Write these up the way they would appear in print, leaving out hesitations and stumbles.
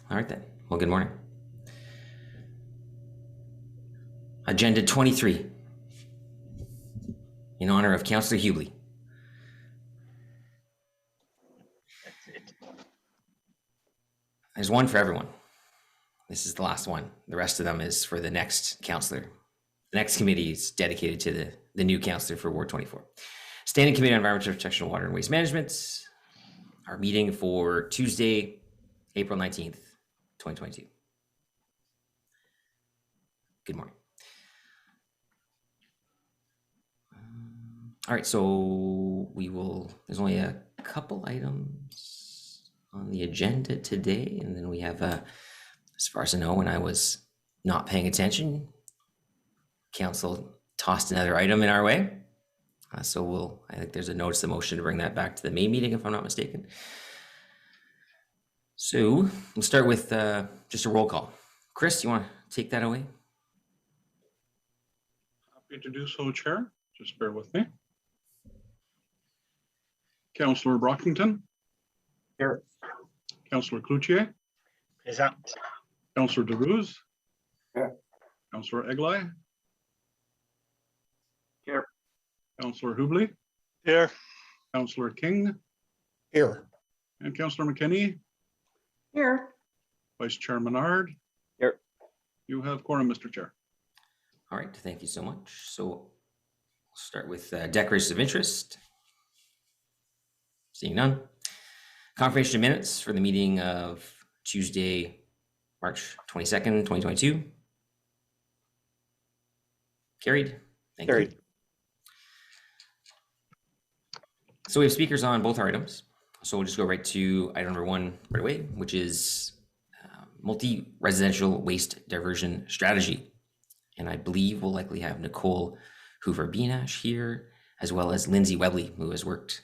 All right then. Well, good morning. Agenda 23 in honor of Councillor Hubli. That's it. There's one for everyone. This is the last one. The rest of them is for the next councillor. The next committee is dedicated to the new councillor for Ward 24. Standing Committee on Environmental Protection, Water and Waste Management. Our meeting for Tuesday, April 19th, 2022. Good morning. All right, so there's only a couple items on the agenda today, and then we have, as far as I know, when I was not paying attention, council tossed another item in our way. So I think there's a notice of motion to bring that back to the May meeting, if I'm not mistaken. So we'll start with just a roll call. Chris, you want to take that away? Happy to do so, Chair. Just bear with me. Councillor Brockington. Here. Councillor Cloutier. Present. Councillor DeRuse. Here. Councillor Eglai. Here. Councillor Hubli. Here. Councillor King. Here. And Councillor McKinney. Here. Vice Chair Menard. Here. You have quorum, Mr. Chair. All right, thank you so much. So we'll start with declarations of interest. Seeing none. Confirmation of minutes for the meeting of Tuesday, March 22nd, 2022. Carried. Thank you. So we have speakers on both our items. So we'll just go right to item number 1 right away, which is multi-residential waste diversion strategy. And I believe we'll likely have Nicole Hoover-Benash here, as well as Lindsay Webley, who has worked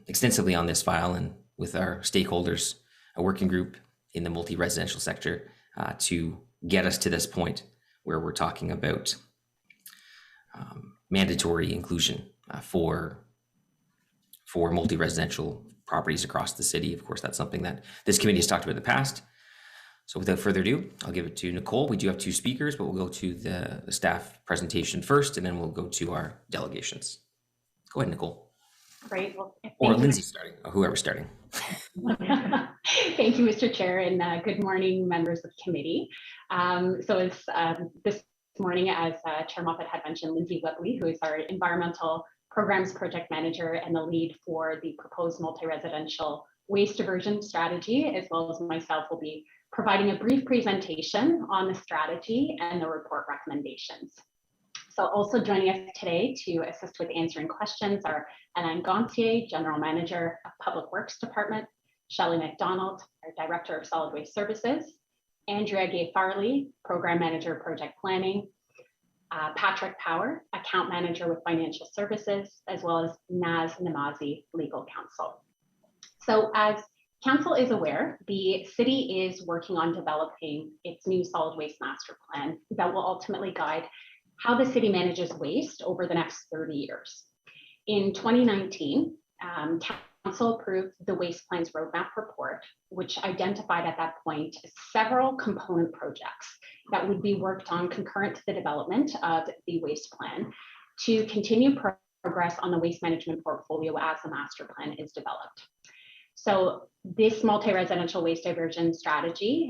extensively on this file and with our stakeholders, a working group in the multi-residential sector to get us to this point where we're talking about mandatory inclusion for multi-residential properties across the city. Of course, that's something that this committee has talked about in the past. So without further ado, I'll give it to Nicole. We do have 2 speakers, but we'll go to the staff presentation first, and then we'll go to our delegations. Go ahead, Nicole. Great. Well, or Lindsay starting, or whoever's starting. Thank you, Mr. Chair, and good morning, members of the committee. So it's this morning, as Chair Moffat had mentioned, Lindsay Webley, who is our Environmental Programs Project Manager and the lead for the proposed multi-residential waste diversion strategy, as well as myself, will be providing a brief presentation on the strategy and the report recommendations. So also joining us today to assist with answering questions are Alain Gontier, General Manager of Public Works Department, Shelley McDonald, our Director of Solid Waste Services, Andrea Gay-Farley, Program Manager, Project Planning, Patrick Power, Account Manager with Financial Services, as well as Naz Namazi, Legal Counsel. So as Council is aware, the city is working on developing its new solid waste master plan that will ultimately guide how the city manages waste over the next 30 years. In 2019, Council approved the Waste Plans Roadmap Report, which identified at that point several component projects that would be worked on concurrent to the development of the waste plan to continue progress on the waste management portfolio as the master plan is developed. So this multi-residential waste diversion strategy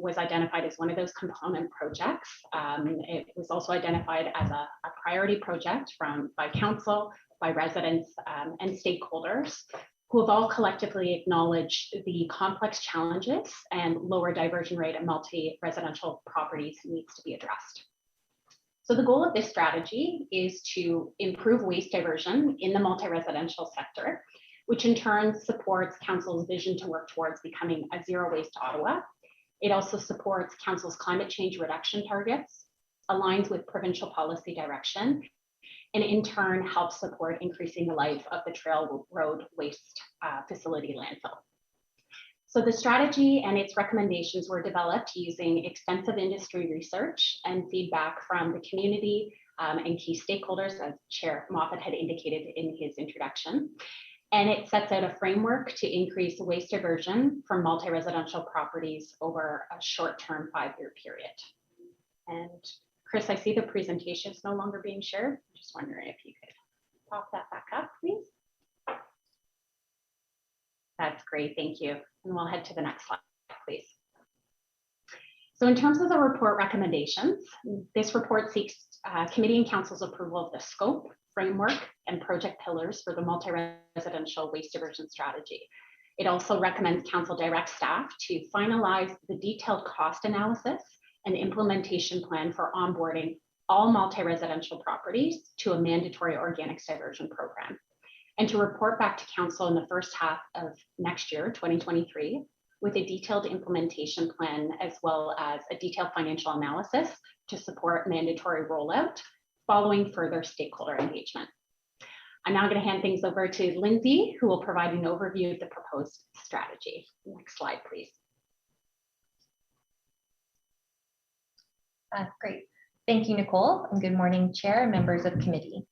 was identified as one of those component projects. It was also identified as a priority project by council, by residents and stakeholders who have all collectively acknowledged the complex challenges and lower diversion rate of multi-residential properties needs to be addressed. So the goal of this strategy is to improve waste diversion in the multi-residential sector, which in turn supports Council's vision to work towards becoming a zero waste Ottawa. It also supports Council's climate change reduction targets, aligns with provincial policy direction, and in turn helps support increasing the life of the Trail Road Waste Facility landfill. So the strategy and its recommendations were developed using extensive industry research and feedback from the community and key stakeholders, as Chair Moffat had indicated in his introduction. And it sets out a framework to increase waste diversion from multi-residential properties over a short-term 5-year period. And Chris, I see the presentation is no longer being shared. I'm just wondering if you could pop that back up, please. That's great, thank you. And we'll head to the next slide, please. So in terms of the report recommendations, this report seeks committee and council's approval of the scope, framework, and project pillars for the multi-residential waste diversion strategy. It also recommends council direct staff to finalize the detailed cost analysis and implementation plan for onboarding all multi-residential properties to a mandatory organics diversion program, and to report back to council in the first half of next year, 2023, with a detailed implementation plan as well as a detailed financial analysis to support mandatory rollout following further stakeholder engagement. I'm now going to hand things over to Lindsay, who will provide an overview of the proposed strategy. Next slide, please. Great. Thank you, Nicole, and good morning, Chair and members of committee.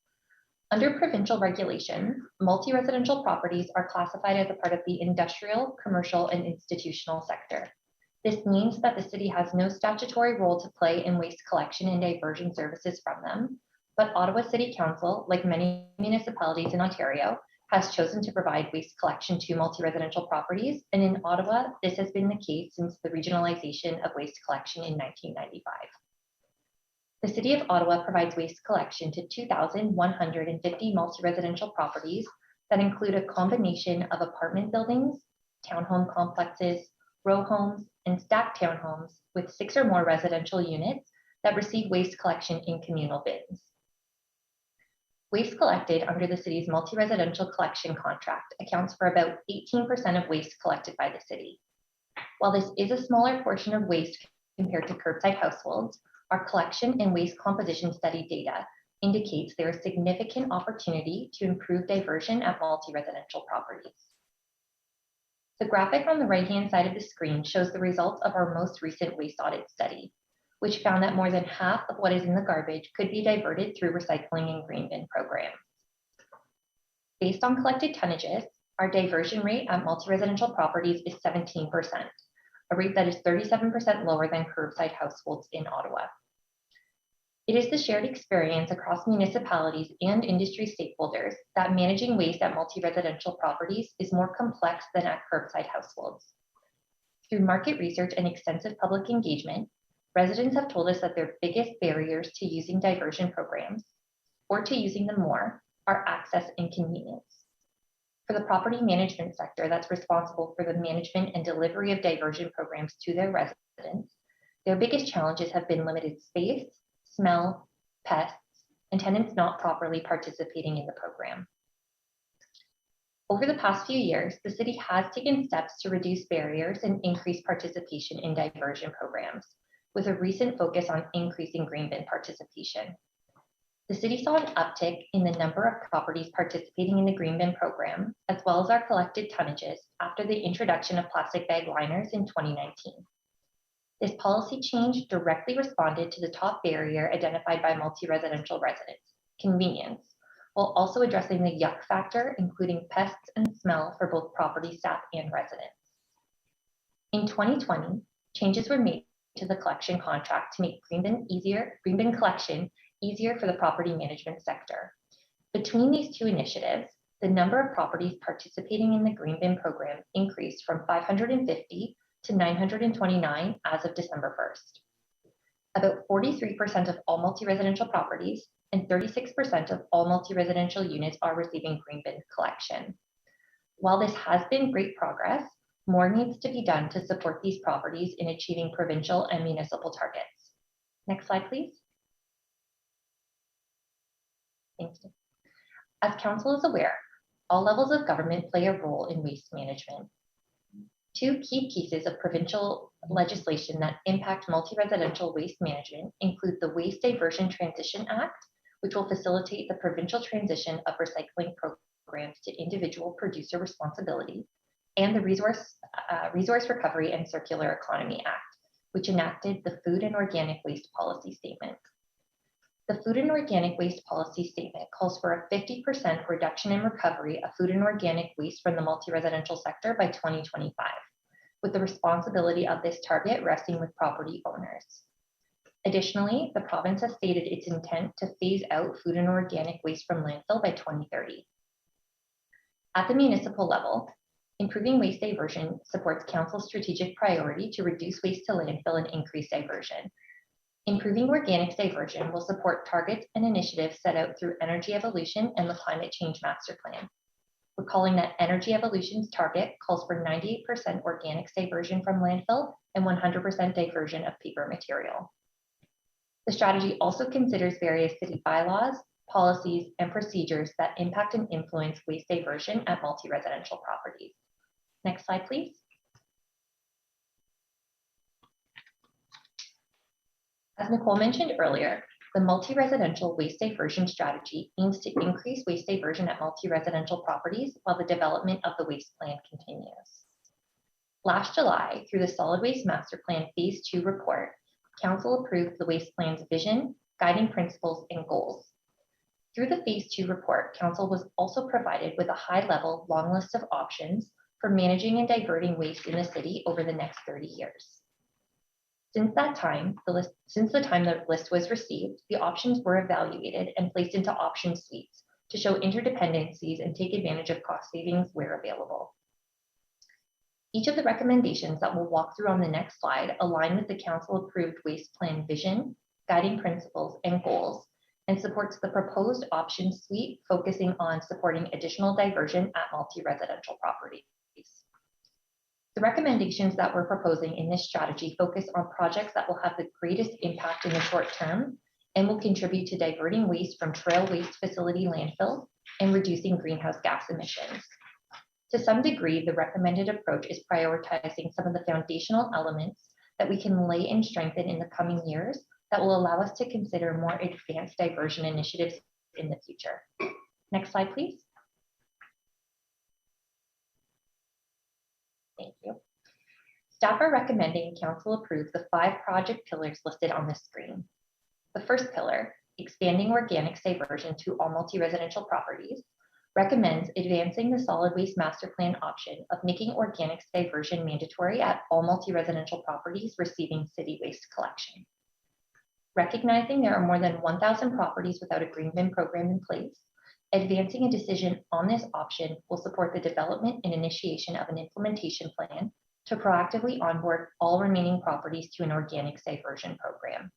Under provincial regulations, multi-residential properties are classified as a part of the industrial, commercial, and institutional sector. This means that the city has no statutory role to play in waste collection and diversion services from them, but Ottawa City Council, like many municipalities in Ontario, has chosen to provide waste collection to multi-residential properties, and in Ottawa, this has been the case since the regionalization of waste collection in 1995. The City of Ottawa provides waste collection to 2,150 multi-residential properties that include a combination of apartment buildings, townhome complexes, row homes, and stacked townhomes with 6 or more residential units that receive waste collection in communal bins. Waste collected under the city's multi-residential collection contract accounts for about 18% of waste collected by the city. While this is a smaller portion of waste compared to curbside households, our collection and waste composition study data indicates there is significant opportunity to improve diversion at multi-residential properties. The graphic on the right-hand side of the screen shows the results of our most recent waste audit study, which found that more than half of what is in the garbage could be diverted through recycling and green bin programs. Based on collected tonnages, our diversion rate at multi-residential properties is 17%, a rate that is 37% lower than curbside households in Ottawa. It is the shared experience across municipalities and industry stakeholders that managing waste at multi-residential properties is more complex than at curbside households. Through market research and extensive public engagement, residents have told us that their biggest barriers to using diversion programs, or to using them more, are access and convenience. For the property management sector that's responsible for the management and delivery of diversion programs to their residents, their biggest challenges have been limited space, smell, pests, and tenants not properly participating in the program. Over the past few years, the city has taken steps to reduce barriers and increase participation in diversion programs, with a recent focus on increasing green bin participation. The city saw an uptick in the number of properties participating in the green bin program, as well as our collected tonnages after the introduction of plastic bag liners in 2019. This policy change directly responded to the top barrier identified by multi-residential residents, convenience, while also addressing the yuck factor, including pests and smell for both property staff and residents. In 2020, changes were made to the collection contract to make green bin collection easier for the property management sector. Between these two initiatives, the number of properties participating in the green bin program increased from 550 to 929 as of December 1st. About 43% of all multi-residential properties and 36% of all multi-residential units are receiving green bin collection. While this has been great progress, more needs to be done to support these properties in achieving provincial and municipal targets. Next slide, please. Thank you. As Council is aware, all levels of government play a role in waste management. Two key pieces of provincial legislation that impact multi-residential waste management include the Waste Diversion Transition Act, which will facilitate the provincial transition of recycling programs to individual producer responsibility, and the Resource Recovery and Circular Economy Act, which enacted the Food and Organic Waste Policy Statement. The food and organic waste policy statement calls for a 50% reduction in recovery of food and organic waste from the multi-residential sector by 2025, with the responsibility of this target resting with property owners. Additionally, the province has stated its intent to phase out food and organic waste from landfill by 2030. At the municipal level, improving waste diversion supports council's strategic priority to reduce waste to landfill and increase diversion. Improving organics diversion will support targets and initiatives set out through Energy Evolution and the Climate Change Master Plan. Recalling that Energy Evolution's target calls for 98% organics diversion from landfill and 100% diversion of paper material. The strategy also considers various city bylaws, policies, and procedures that impact and influence waste diversion at multi-residential properties. Next slide, please. As Nicole mentioned earlier, the multi-residential waste diversion strategy aims to increase waste diversion at multi-residential properties while the development of the waste plan continues. Last July, through the Solid Waste Master Plan Phase 2 report, Council approved the waste plan's vision, guiding principles, and goals. Through the Phase 2 report, Council was also provided with a high-level, long list of options for managing and diverting waste in the city over the next 30 years. Since the time the list was received, the options were evaluated and placed into option suites to show interdependencies and take advantage of cost savings where available. Each of the recommendations that we'll walk through on the next slide align with the council-approved waste plan vision, guiding principles, and goals, and supports the proposed option suite focusing on supporting additional diversion at multi-residential properties. The recommendations that we're proposing in this strategy focus on projects that will have the greatest impact in the short term and will contribute to diverting waste from trail waste facility landfill and reducing greenhouse gas emissions. To some degree, the recommended approach is prioritizing some of the foundational elements that we can lay and strengthen in the coming years that will allow us to consider more advanced diversion initiatives in the future. Next slide, please. Thank you. Staff are recommending council approve the 5 project pillars listed on the screen. The first pillar, expanding organics diversion to all multi-residential properties, recommends advancing the solid waste master plan option of making organics diversion mandatory at all multi-residential properties receiving city waste collection. Recognizing there are more than 1,000 properties without a green bin program in place, advancing a decision on this option will support the development and initiation of an implementation plan to proactively onboard all remaining properties to an organics diversion program.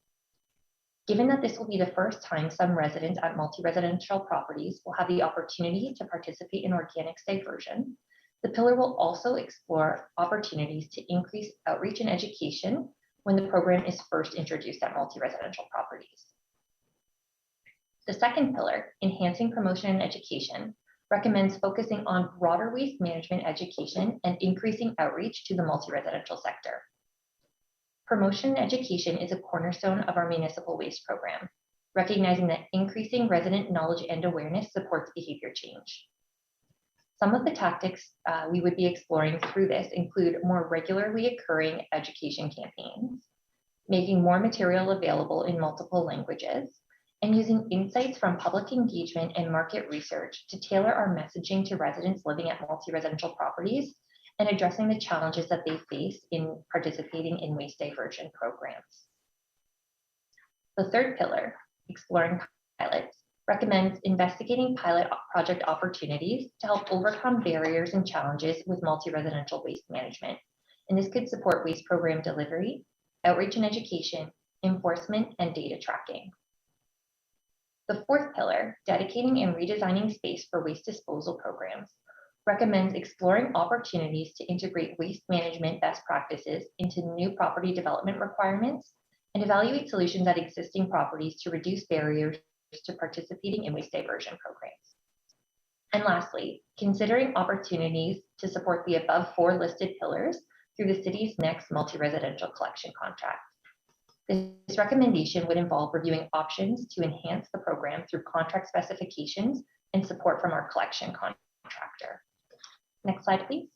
Given that this will be the first time some residents at multi-residential properties will have the opportunity to participate in organics diversion, the pillar will also explore opportunities to increase outreach and education when the program is first introduced at multi-residential properties. The second pillar, enhancing promotion and education, recommends focusing on broader waste management education and increasing outreach to the multi-residential sector. Promotion and education is a cornerstone of our municipal waste program, recognizing that increasing resident knowledge and awareness supports behavior change. Some of the tactics we would be exploring through this include more regularly occurring education campaigns, making more material available in multiple languages, and using insights from public engagement and market research to tailor our messaging to residents living at multi-residential properties and addressing the challenges that they face in participating in waste diversion programs. The third pillar, exploring pilots, recommends investigating pilot project opportunities to help overcome barriers and challenges with multi-residential waste management. And this could support waste program delivery, outreach and education, enforcement, and data tracking. The fourth pillar, dedicating and redesigning space for waste disposal programs, recommends exploring opportunities to integrate waste management best practices into new property development requirements and evaluate solutions at existing properties to reduce barriers to participating in waste diversion programs. And lastly, considering opportunities to support the above 4 listed pillars through the city's next multi-residential collection contract. This recommendation would involve reviewing options to enhance the program through contract specifications and support from our collection contractor. Next slide, please.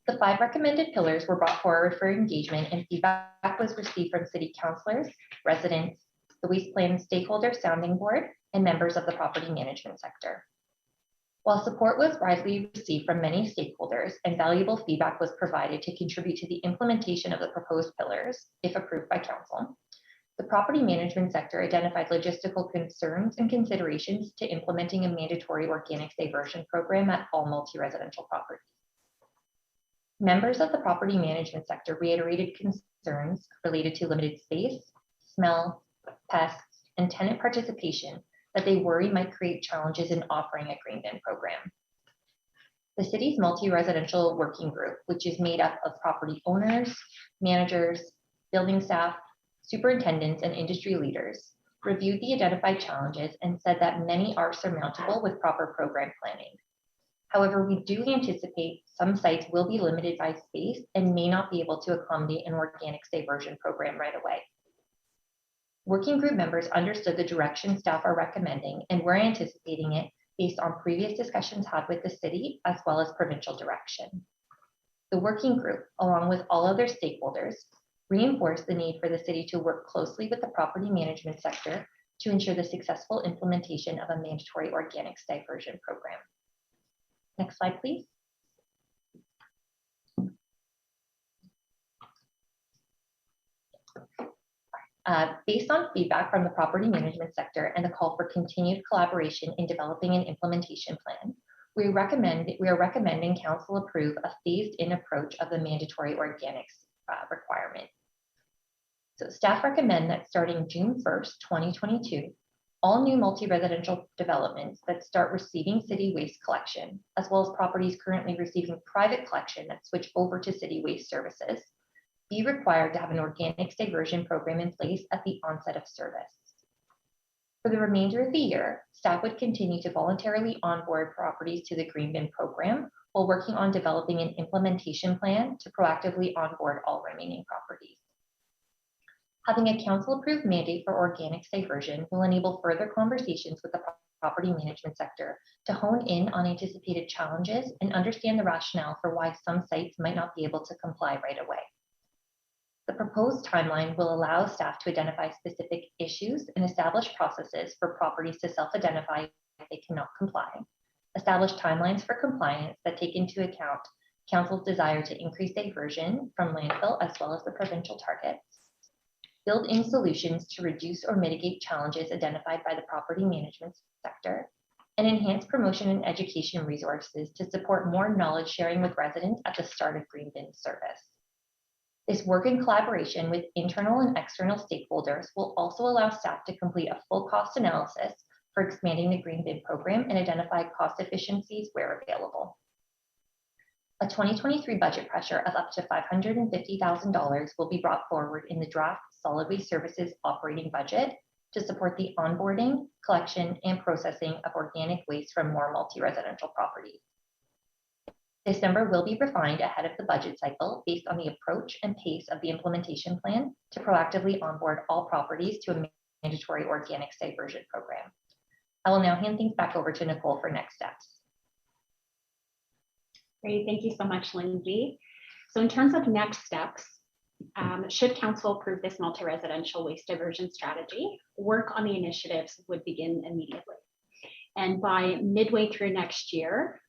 The 5 recommended pillars were brought forward for engagement, and feedback was received from city councilors, residents, the Waste Plan Stakeholder Sounding Board, and members of the property management sector. While support was widely received from many stakeholders and valuable feedback was provided to contribute to the implementation of the proposed pillars, if approved by council, the property management sector identified logistical concerns and considerations to implementing a mandatory organics diversion program at all multi-residential properties. Members of the property management sector reiterated concerns related to limited space, smell, pests, and tenant participation that they worry might create challenges in offering a green bin program. The city's multi-residential working group, which is made up of property owners, managers, building staff, superintendents, and industry leaders, reviewed the identified challenges and said that many are surmountable with proper program planning. However, we do anticipate some sites will be limited by space and may not be able to accommodate an organics diversion program right away. Working group members understood the direction staff are recommending and were anticipating it based on previous discussions had with the city as well as provincial direction. The working group, along with all other stakeholders, reinforced the need for the city to work closely with the property management sector to ensure the successful implementation of a mandatory organics diversion program. Next slide, please. Based on feedback from the property management sector and the call for continued collaboration in developing an implementation plan, we are recommending council approve a phased-in approach of the mandatory organics requirement. So staff recommend that starting June 1st, 2022, all new multi-residential developments that start receiving city waste collection, as well as properties currently receiving private collection that switch over to city waste services, be required to have an organics diversion program in place at the onset of service. For the remainder of the year, staff would continue to voluntarily onboard properties to the green bin program while working on developing an implementation plan to proactively onboard all remaining properties. Having a council-approved mandate for organics diversion will enable further conversations with the property management sector to hone in on anticipated challenges and understand the rationale for why some sites might not be able to comply right away. The proposed timeline will allow staff to identify specific issues and establish processes for properties to self-identify if they cannot comply, establish timelines for compliance that take into account council's desire to increase diversion from landfill as well as the provincial targets, build in solutions to reduce or mitigate challenges identified by the property management sector, and enhance promotion and education resources to support more knowledge sharing with residents at the start of green bin service. This work in collaboration with internal and external stakeholders will also allow staff to complete a full cost analysis for expanding the green bin program and identify cost efficiencies where available. A 2023 budget pressure of up to $550,000 will be brought forward in the draft solid waste services operating budget to support the onboarding, collection, and processing of organic waste from more multi-residential properties. This number will be refined ahead of the budget cycle based on the approach and pace of the implementation plan to proactively onboard all properties to a mandatory organics diversion program. I will now hand things back over to Nicole for next steps. Great, thank you so much, Lindsay. So in terms of next steps, should council approve this multi-residential waste diversion strategy, work on the initiatives would begin immediately. And by midway through next year,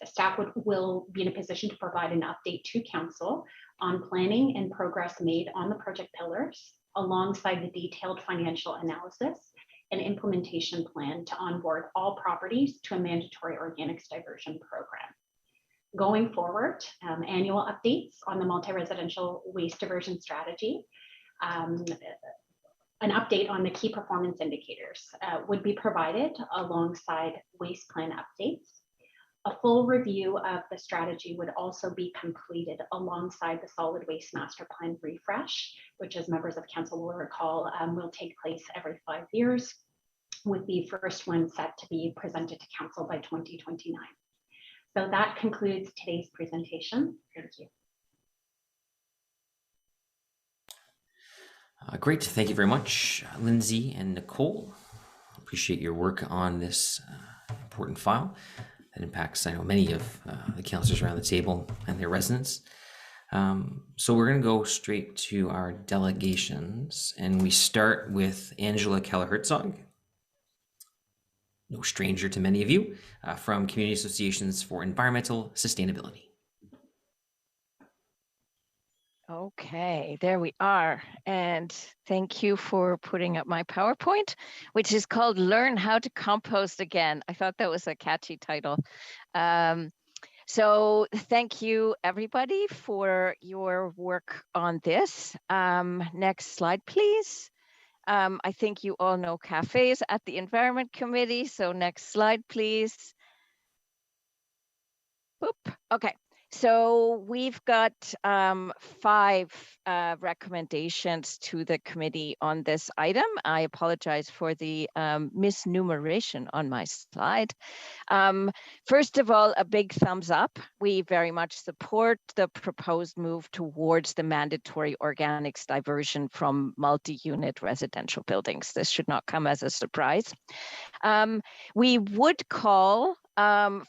staff will be in a position to provide an update to council on planning and progress made on the project pillars, alongside the detailed financial analysis and implementation plan to onboard all properties to a mandatory organics diversion program. Going forward, annual updates on the multi-residential waste diversion strategy, an update on the key performance indicators would be provided alongside waste plan updates. A full review of the strategy would also be completed alongside the solid waste master plan refresh, which, as members of council will recall, will take place every 5 years, with the first one set to be presented to council by 2029. So that concludes today's presentation. Thank you. Great. Thank you very much, Lindsay and Nicole. Appreciate your work on this important file. that impacts, I know, many of the councillors around the table and their residents. So we're going to go straight to our delegations, and we start with Angela Keller-Herzog, no stranger to many of you, from Community Associations for Environmental Sustainability. Okay, there we are. And thank you for putting up my PowerPoint, which is called Learn How to Compost Again. I thought that was a catchy title. So thank you, everybody, for your work on this. Next slide, please. I think you all know cafes at the Environment Committee. So next slide, please. Boop. Okay. So we've got 5 recommendations to the committee on this item. I apologize for the misnumeration on my slide. First of all, a big thumbs up. We very much support the proposed move towards the mandatory organics diversion from multi-unit residential buildings. This should not come as a surprise. We would call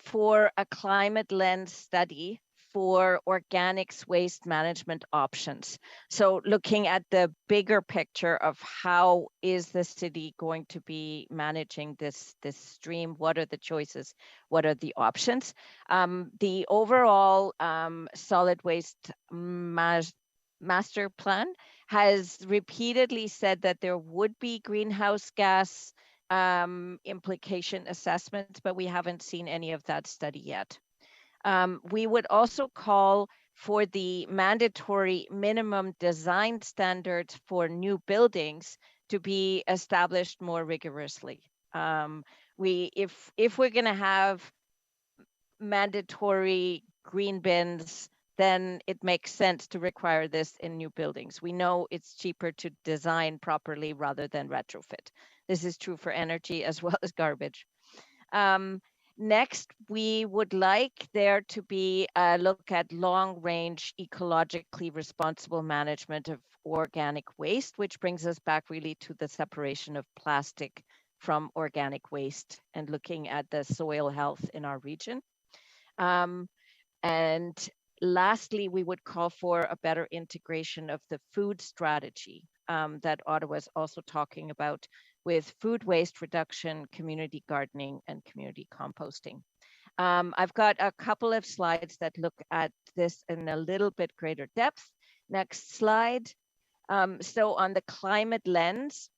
for a climate lens study for organics waste management options. So looking at the bigger picture of how is the city going to be managing this stream, what are the choices, what are the options? The overall solid waste master plan has repeatedly said that there would be greenhouse gas implication assessments, but we haven't seen any of that study yet. We would also call for the mandatory minimum design standards for new buildings to be established more rigorously. If we're going to have mandatory green bins, then it makes sense to require this in new buildings. We know it's cheaper to design properly rather than retrofit. This is true for energy as well as garbage. Next, we would like there to be a look at long-range ecologically responsible management of organic waste, which brings us back really to the separation of plastic from organic waste and looking at the soil health in our region. And lastly, we would call for a better integration of the food strategy that Ottawa is also talking about, with food waste reduction, community gardening, and community composting. I've got a couple of slides that look at this in a little bit greater depth. Next slide. So on the climate lens,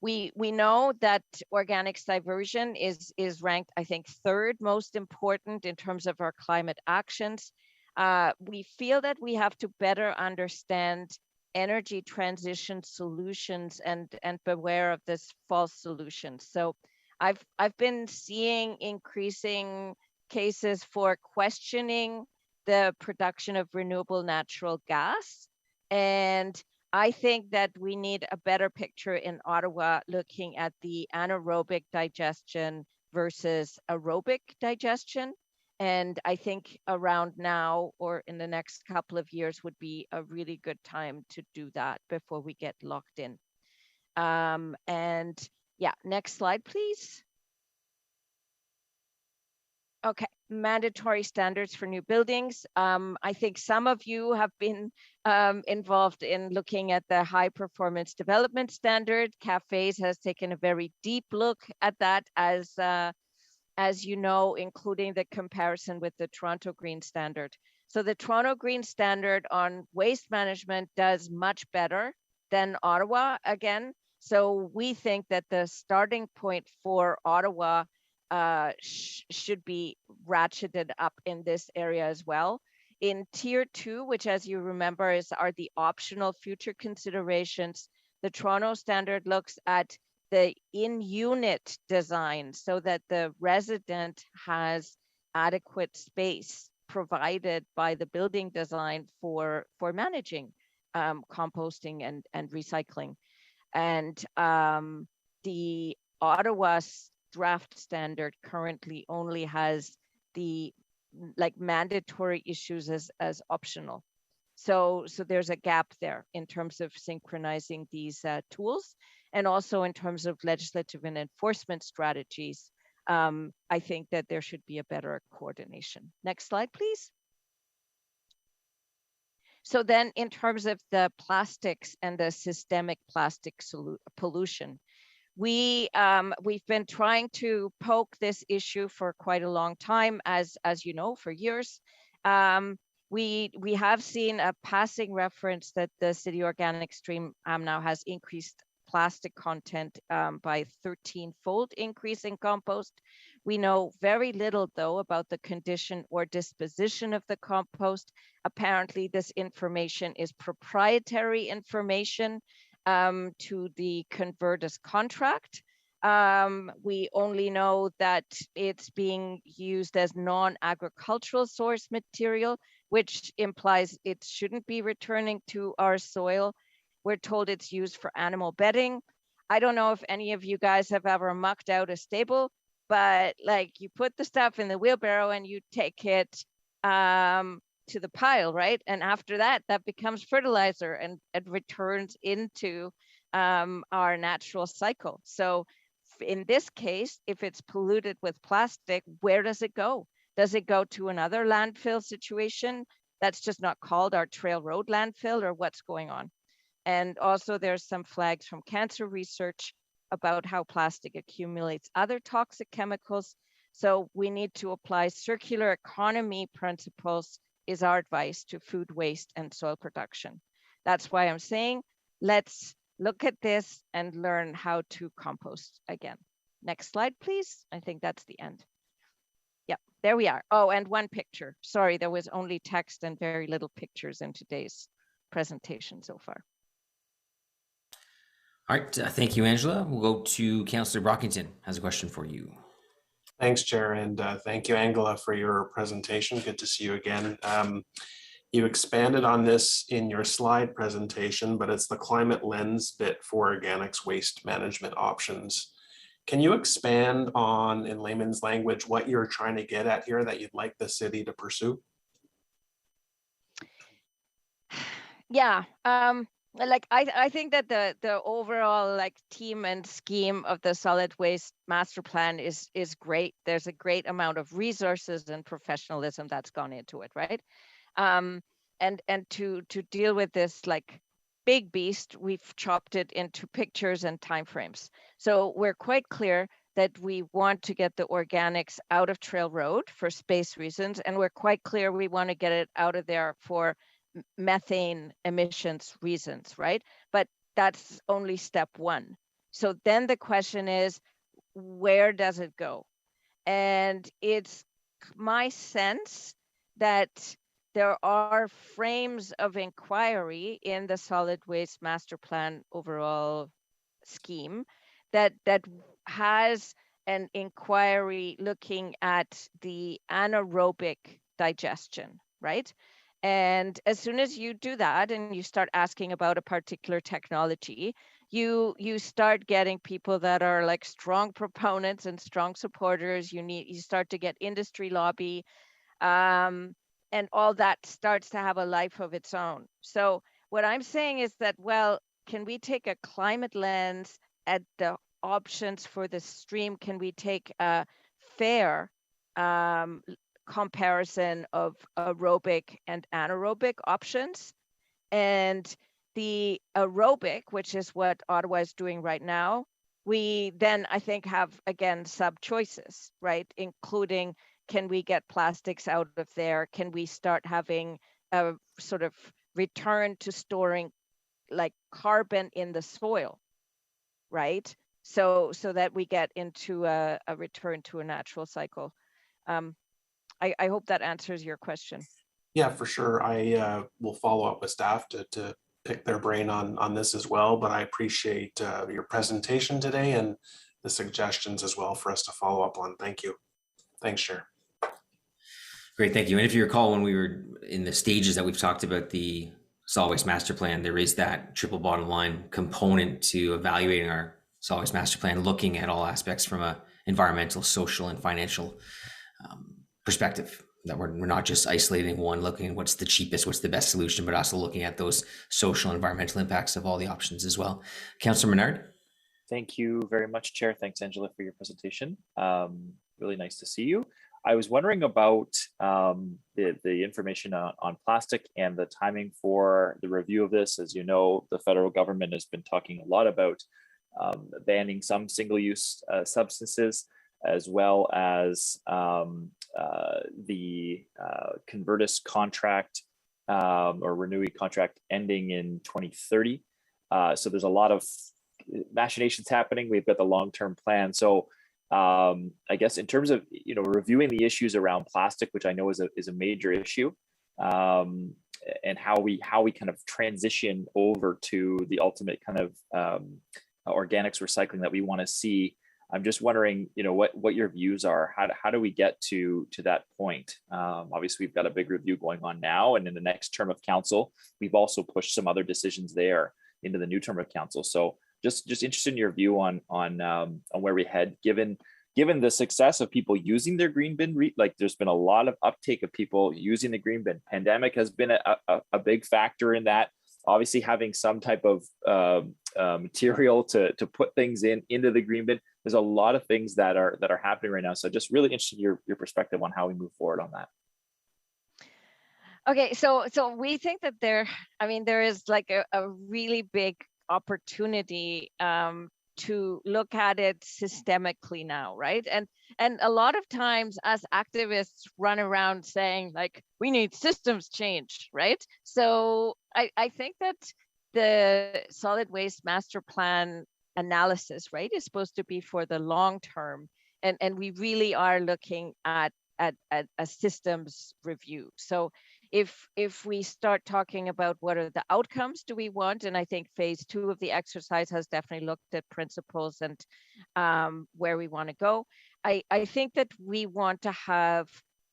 we know that organics diversion is ranked, I think, 3rd most important in terms of our climate actions. We feel that we have to better understand energy transition solutions and beware of this false solutions. So I've been seeing increasing cases for questioning the production of renewable natural gas. And I think that we need a better picture in Ottawa looking at the anaerobic digestion versus aerobic digestion. And I think around now or in the next couple of years would be a really good time to do that before we get locked in. And yeah, next slide, please. Okay, mandatory standards for new buildings. I think some of you have been involved in looking at the high performance development standard. Cafes has taken a very deep look at that, as you know, including the comparison with the Toronto Green Standard. So the Toronto Green Standard on waste management does much better than Ottawa again. So we think that the starting point for Ottawa should be ratcheted up in this area as well. In tier 2, which as you remember are the optional future considerations, the Toronto standard looks at the in-unit design so that the resident has adequate space provided by the building design for managing composting and recycling. And the Ottawa draft standard currently only has the mandatory issues as optional. So there's a gap there in terms of synchronizing these tools, and also in terms of legislative and enforcement strategies I think that there should be a better coordination. Next slide, please. So then in terms of the plastics and the systemic plastic pollution, we've been trying to poke this issue for quite a long time, as you know, for years. We have seen a passing reference that the city organic stream now has increased plastic content by 13-fold increase in compost. We know very little, though, about the condition or disposition of the compost. Apparently, this information is proprietary information to the Convertus contract. We only know that it's being used as non-agricultural source material, which implies it shouldn't be returning to our soil. We're told it's used for animal bedding. I don't know if any of you guys have ever mucked out a stable, but like you put the stuff in the wheelbarrow and you take it to the pile, right? And after that, that becomes fertilizer and it returns into our natural cycle. So in this case, if it's polluted with plastic, where does it go? Does it go to another landfill situation that's just not called our trail road landfill, or what's going on? And also there's some flags from cancer research about how plastic accumulates other toxic chemicals. So we need to apply circular economy principles is our advice to food waste and soil production. That's why I'm saying, let's look at this and learn how to compost again. Next slide, please. I think that's the end. Yeah, there we are. Oh, and one picture. Sorry, there was only text and very little pictures in today's presentation so far. All right, thank you, Angela. We'll go to Councillor Brockington, has a question for you. Thanks, Chair, and thank you, Angela, for your presentation. Good to see you again. You expanded on this in your slide presentation, but it's the climate lens bit for organics waste management options. Can you expand on, in layman's language, what you're trying to get at here that you'd like the city to pursue? Yeah, like I think that the overall like team and scheme of the solid waste master plan is great. There's a great amount of resources and professionalism that's gone into it, right? And to deal with this like big beast, we've chopped it into pictures and timeframes. So we're quite clear that we want to get the organics out of Trail Road for space reasons, and we're quite clear we want to get it out of there for methane emissions reasons, right? But that's only step one. So then the question is, where does it go? And it's my sense that there are frames of inquiry in the solid waste master plan overall scheme that has an inquiry looking at the anaerobic digestion, right? And as soon as you do that and you start asking about a particular technology, you start getting people that are like strong proponents and strong supporters. You start to get industry lobby, and all that starts to have a life of its own. So what I'm saying is that, well, can we take a climate lens at the options for the stream? Can we take a fair comparison of aerobic and anaerobic options? And the aerobic, which is what Ottawa is doing right now, we then I think have again sub choices, right? Including, can we get plastics out of there? Can we start having a sort of return to storing like carbon in the soil, right? So that we get into a return to a natural cycle. I hope that answers your question. Yeah, for sure. I will follow up with staff to pick their brain on this as well, but I appreciate your presentation today and the suggestions as well for us to follow up on. Thank you. Thanks, Chair. Great, thank you. And if you recall, when we were in the stages that we've talked about the solid waste master plan, there is that triple bottom line component to evaluating our solid waste master plan, looking at all aspects from a environmental, social, and financial perspective, that we're not just isolating one, looking at what's the cheapest, what's the best solution, but also looking at those social and environmental impacts of all the options as well. Councillor Menard. Thank you very much, Chair. Thanks, Angela, for your presentation. Really nice to see you. I was wondering about the information on plastic and the timing for the review of this. As you know, the federal government has been talking a lot about banning some single-use substances, as well as the Convertis contract or Renewy contract ending in 2030. So there's a lot of machinations happening. We've got the long-term plan. So I guess in terms of reviewing the issues around plastic, which I know is a major issue, and how we kind of transition over to the ultimate kind of organics recycling that we want to see. I'm just wondering, what your views are. How do we get to that point? Obviously, we've got a big review going on now, and in the next term of council, we've also pushed some other decisions there into the new term of council. So just interested in your view on where we head, given the success of people using their green bin. Like there's been a lot of uptake of people using the green bin. Pandemic has been a big factor in that. Obviously, having some type of material to put things into the green bin. There's a lot of things that are happening right now. So just really interested in your perspective on how we move forward on that. Okay, so we think that there is like a really big opportunity to look at it systemically now, right? And a lot of times as activists run around saying like, we need systems change, right? So I think that the solid waste master plan analysis, right, is supposed to be for the long term. And we really are looking at a systems review. So if we start talking about what are the outcomes do we want, and I think phase 2 of the exercise has definitely looked at principles and where we want to go. I think that we want to have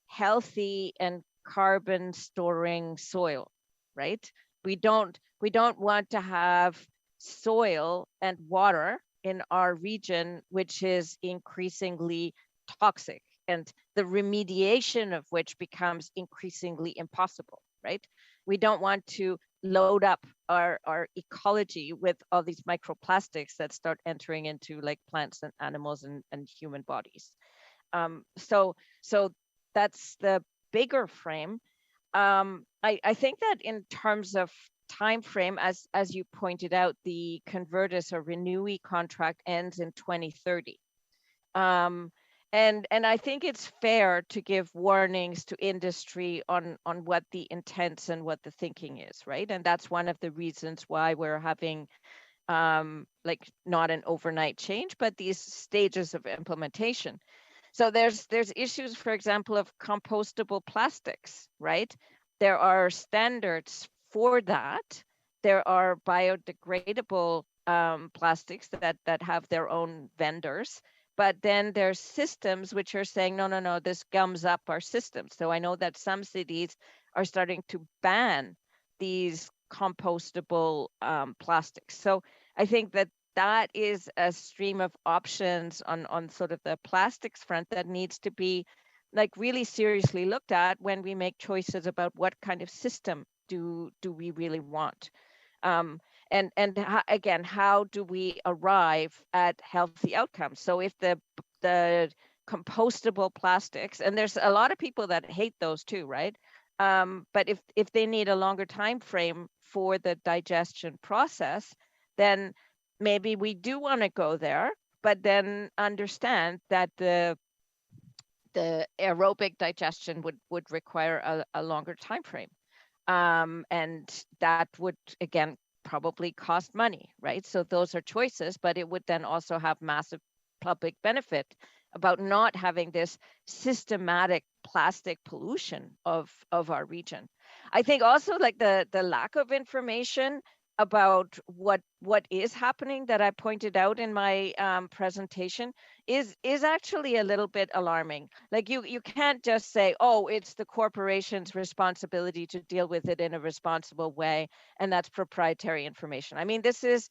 healthy and carbon storing soil, right? We don't want to have soil and water in our region which is increasingly toxic, and the remediation of which becomes increasingly impossible, right? We don't want to load up our ecology with all these microplastics that start entering into like plants and animals and human bodies. So that's the bigger frame. I think that in terms of time frame, as you pointed out, the Convertis or Renewy contract ends in 2030. And I think it's fair to give warnings to industry on what the intents and what the thinking is, right? And that's one of the reasons why we're having like not an overnight change, but these stages of implementation. So there's issues, for example, of compostable plastics, right? There are standards for that. There are biodegradable plastics that have their own vendors. But then there's systems which are saying, no, this gums up our system. So I know that some cities are starting to ban these compostable plastics. So I think that is a stream of options on sort of the plastics front that needs to be like really seriously looked at when we make choices about what kind of system do we really want. And again, how do we arrive at healthy outcomes? So if the compostable plastics, and there's a lot of people that hate those too, right? But if they need a longer time frame for the digestion process, then maybe we do want to go there, but then understand that the aerobic digestion would require a longer time frame. And that would, again, probably cost money, right? So those are choices, but it would then also have massive public benefit about not having this systematic plastic pollution of our region. I think also like the lack of information about what is happening that I pointed out in my presentation is actually a little bit alarming. Like you can't just say, oh, it's the corporation's responsibility to deal with it in a responsible way, and that's proprietary information. I mean, this is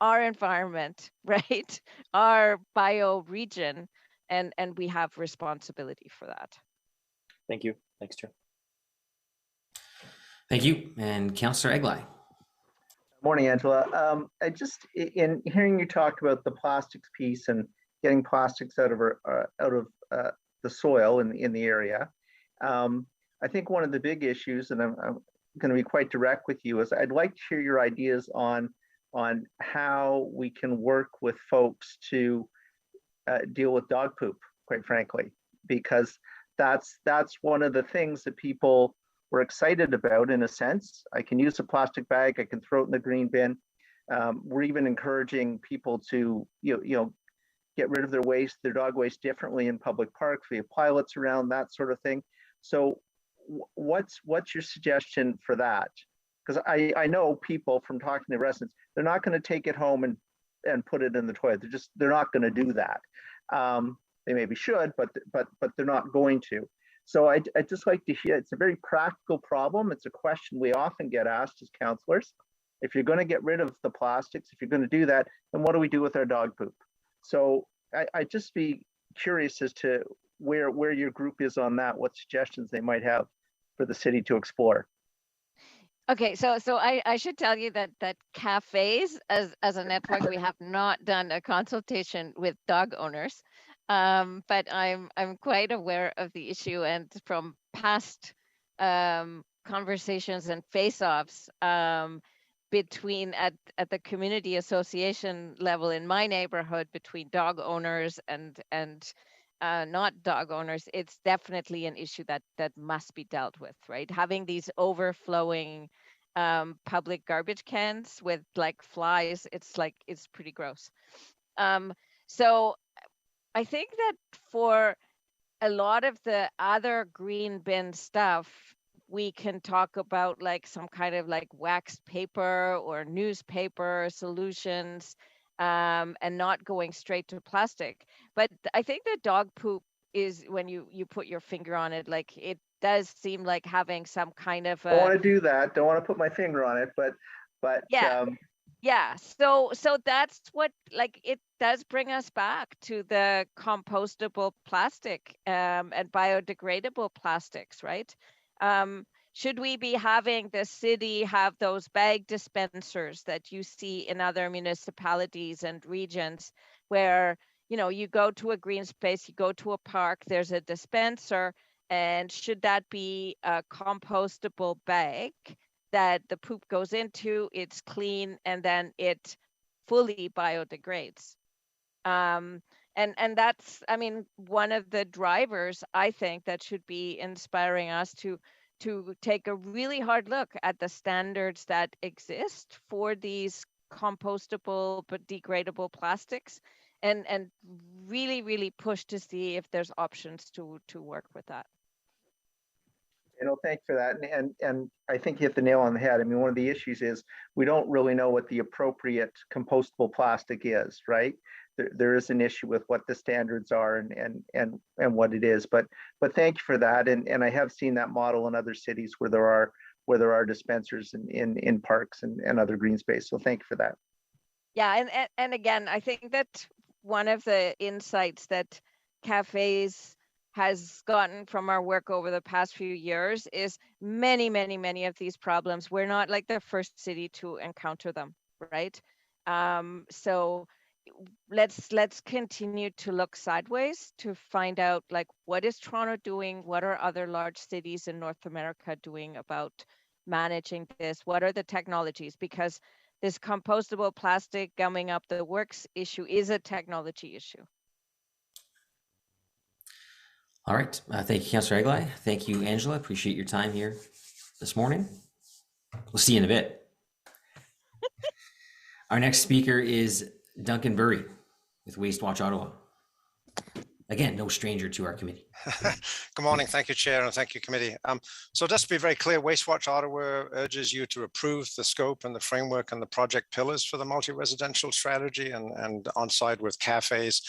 our environment, right? Our bioregion, and we have responsibility for that. Thank you. Thanks, Chair. Thank you. And Councillor Eglai. Morning, Angela. I just, in hearing you talk about the plastics piece and getting plastics out of the soil in the area, I think one of the big issues, and I'm going to be quite direct with you, is I'd like to hear your ideas on how we can work with folks to deal with dog poop, quite frankly, because that's one of the things that people were excited about. In a sense, I can use a plastic bag, I can throw it in the green bin. We're even encouraging people to get rid of their waste, their dog waste, differently in public parks. We have pilots around that sort of thing. So what's your suggestion for that? Because I know people from talking to residents, they're not going to take it home and put it in the toilet. They're not going to do that. They maybe should, but they're not going to. So I'd just like to hear, it's a very practical problem. It's a question we often get asked as counselors. If you're going to get rid of the plastics, if you're going to do that, then what do we do with our dog poop? So I'd just be curious as to where your group is on that, what suggestions they might have for the city to explore. Okay, so I should tell you that cafes as a network, we have not done a consultation with dog owners. But I'm quite aware of the issue, and from past conversations and face-offs between at the community association level in my neighborhood between dog owners and not dog owners, it's definitely an issue that must be dealt with, right? Having these overflowing public garbage cans with like flies, it's pretty gross. So I think that for a lot of the other green bin stuff, we can talk about like some kind of like waxed paper or newspaper solutions, and not going straight to plastic. But I think that dog poop is, when you put your finger on it, like it does seem like having some kind of I want to do that. Don't want to put my finger on it, but yeah. Yeah, so that's what, like, it does bring us back to the compostable plastic and biodegradable plastics, right? Should we be having the city have those bag dispensers that you see in other municipalities and regions where, you go to a green space, you go to a park, there's a dispenser, and should that be a compostable bag that the poop goes into, it's clean, and then it fully biodegrades? And that's, I mean, one of the drivers, I think, that should be inspiring us to take a really hard look at the standards that exist for these compostable but degradable plastics, and really, really push to see if there's options to work with that. Thanks for that. And I think you hit the nail on the head. I mean, one of the issues is we don't really know what the appropriate compostable plastic is, right? There is an issue with what the standards are and what it is. But thank you for that. And I have seen that model in other cities where there are dispensers in parks and other green space. So thank you for that. Yeah, and again, I think that one of the insights that cafes has gotten from our work over the past few years is many of these problems, we're not like the first city to encounter them, right? So let's continue to look sideways to find out, like, what is Toronto doing? What are other large cities in North America doing about managing this? What are the technologies? Because this compostable plastic gumming up the works issue is a technology issue. All right. Thank you, Councillor Aguilar. Thank you, Angela. Appreciate your time here this morning. We'll see you in a bit. Our next speaker is Duncan Burry with Waste Watch Ottawa. Again, no stranger to our committee. Good morning. Thank you, Chair, and thank you, Committee. So just to be very clear, Waste Watch Ottawa urges you to approve the scope and the framework and the project pillars for the multi-residential strategy and on side with cafes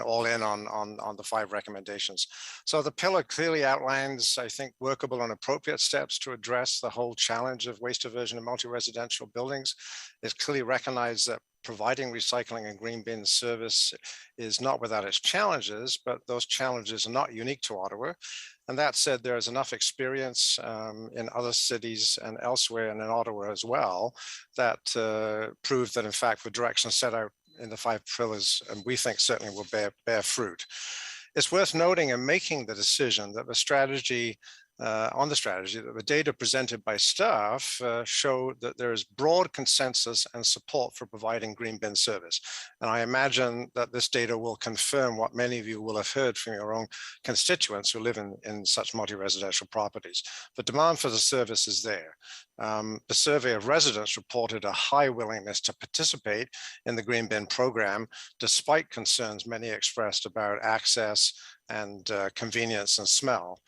all in on the 5 recommendations. So the pillar clearly outlines, I think, workable and appropriate steps to address the whole challenge of waste diversion in multi-residential buildings. It clearly recognized that providing recycling and green bin service is not without its challenges, but those challenges are not unique to Ottawa. And that said, there is enough experience in other cities and elsewhere and in Ottawa as well that prove that, in fact, the direction set out in the 5 pillars, and we think certainly will bear fruit. It's worth noting in making the decision that the strategy that the data presented by staff show that there is broad consensus and support for providing green bin service. And I imagine that this data will confirm what many of you will have heard from your own constituents who live in such multi-residential properties. The demand for the service is there. The survey of residents reported a high willingness to participate in the green bin program, despite concerns many expressed about access and convenience and smell.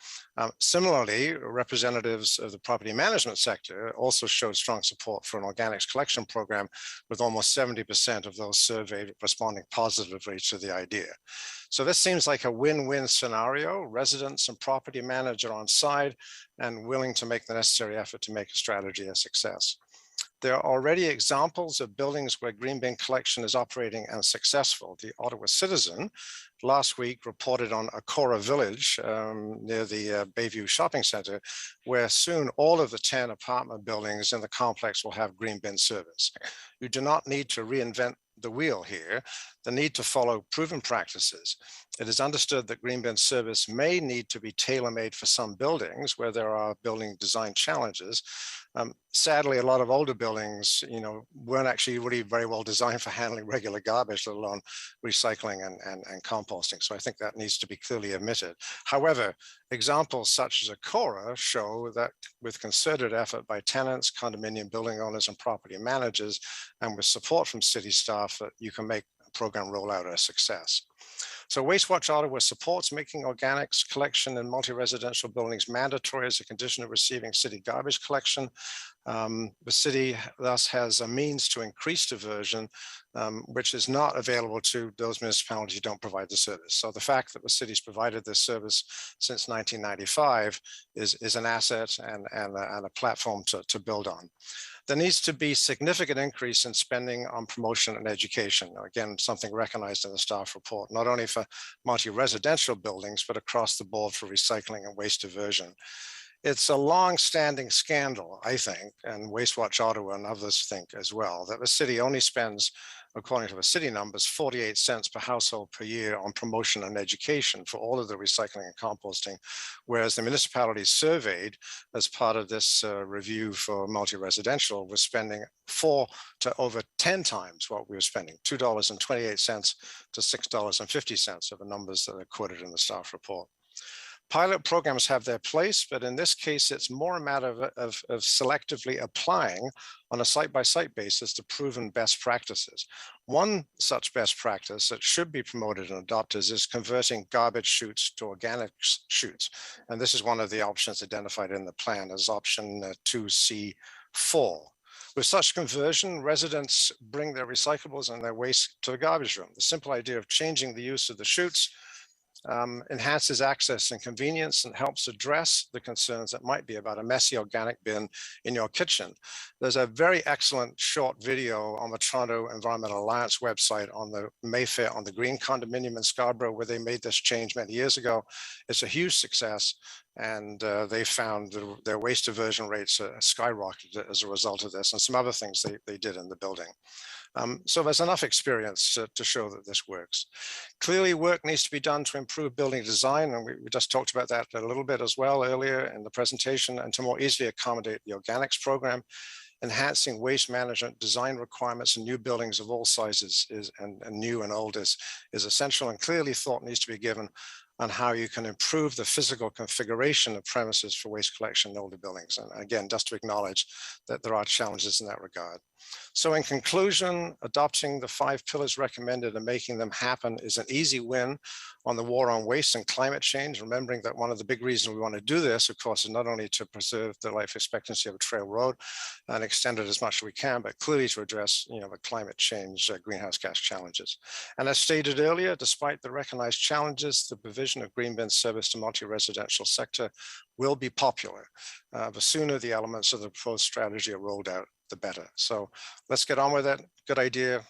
Similarly, representatives of the property management sector also showed strong support for an organics collection program, with almost 70% of those surveyed responding positively to the idea. So this seems like a win-win scenario. Residents and property manager on side and willing to make the necessary effort to make a strategy a success. There are already examples of buildings where green bin collection is operating and successful. The Ottawa Citizen last week reported on Akora Village near the Bayview Shopping Centre, where soon all of the 10 apartment buildings in the complex will have green bin service. You do not need to reinvent the wheel here. The need to follow proven practices. It is understood that green bin service may need to be tailor-made for some buildings where there are building design challenges. Sadly, a lot of older buildings, weren't actually really very well designed for handling regular garbage, let alone recycling and composting. So I think that needs to be clearly admitted. However, examples such as Akora show that with concerted effort by tenants, condominium building owners, and property managers, and with support from city staff, that you can make a program rollout a success. So Waste Watch Ottawa supports making organics collection in multi-residential buildings mandatory as a condition of receiving city garbage collection. The city thus has a means to increase diversion, which is not available to those municipalities who don't provide the service. So the fact that the city's provided this service since 1995 is an asset and a platform to build on. There needs to be significant increase in spending on promotion and education. Again, something recognized in the staff report, not only for multi-residential buildings, but across the board for recycling and waste diversion. It's a long-standing scandal, I think, and Waste Watch Ottawa and others think as well, that the city only spends, according to the city numbers, 48 cents per household per year on promotion and education for all of the recycling and composting, whereas the municipalities surveyed as part of this review for multi-residential was spending 4 to over 10 times what we were spending, $2.28 to $6.50 are the numbers that are quoted in the staff report. Pilot programs have their place, but in this case, it's more a matter of selectively applying on a site-by-site basis to proven best practices. One such best practice that should be promoted and adopted is converting garbage chutes to organic chutes. And this is one of the options identified in the plan as option 2C4. With such conversion, residents bring their recyclables and their waste to the garbage room. The simple idea of changing the use of the chutes enhances access and convenience and helps address the concerns that might be about a messy organic bin in your kitchen. There's a very excellent short video on the Toronto Environmental Alliance website on the Mayfair on the Green condominium in Scarborough, where they made this change many years ago. It's a huge success, and they found their waste diversion rates skyrocketed as a result of this, and some other things they did in the building. So there's enough experience to show that this works. Clearly, work needs to be done to improve building design, and we just talked about that a little bit as well earlier in the presentation, and to more easily accommodate the organics program. Enhancing waste management design requirements in new buildings of all sizes and new and old is essential, and clearly thought needs to be given on how you can improve the physical configuration of premises for waste collection in older buildings. And again, just to acknowledge that there are challenges in that regard. So in conclusion, adopting the 5 pillars recommended and making them happen is an easy win on the war on waste and climate change, remembering that one of the big reasons we want to do this, of course, is not only to preserve the life expectancy of a trail road and extend it as much as we can, but clearly to address, the climate change greenhouse gas challenges. And as stated earlier, despite the recognized challenges, the provision of green bin service to multi-residential sector will be popular. The sooner the elements of the proposed strategy are rolled out, the better. So let's get on with it. Good idea.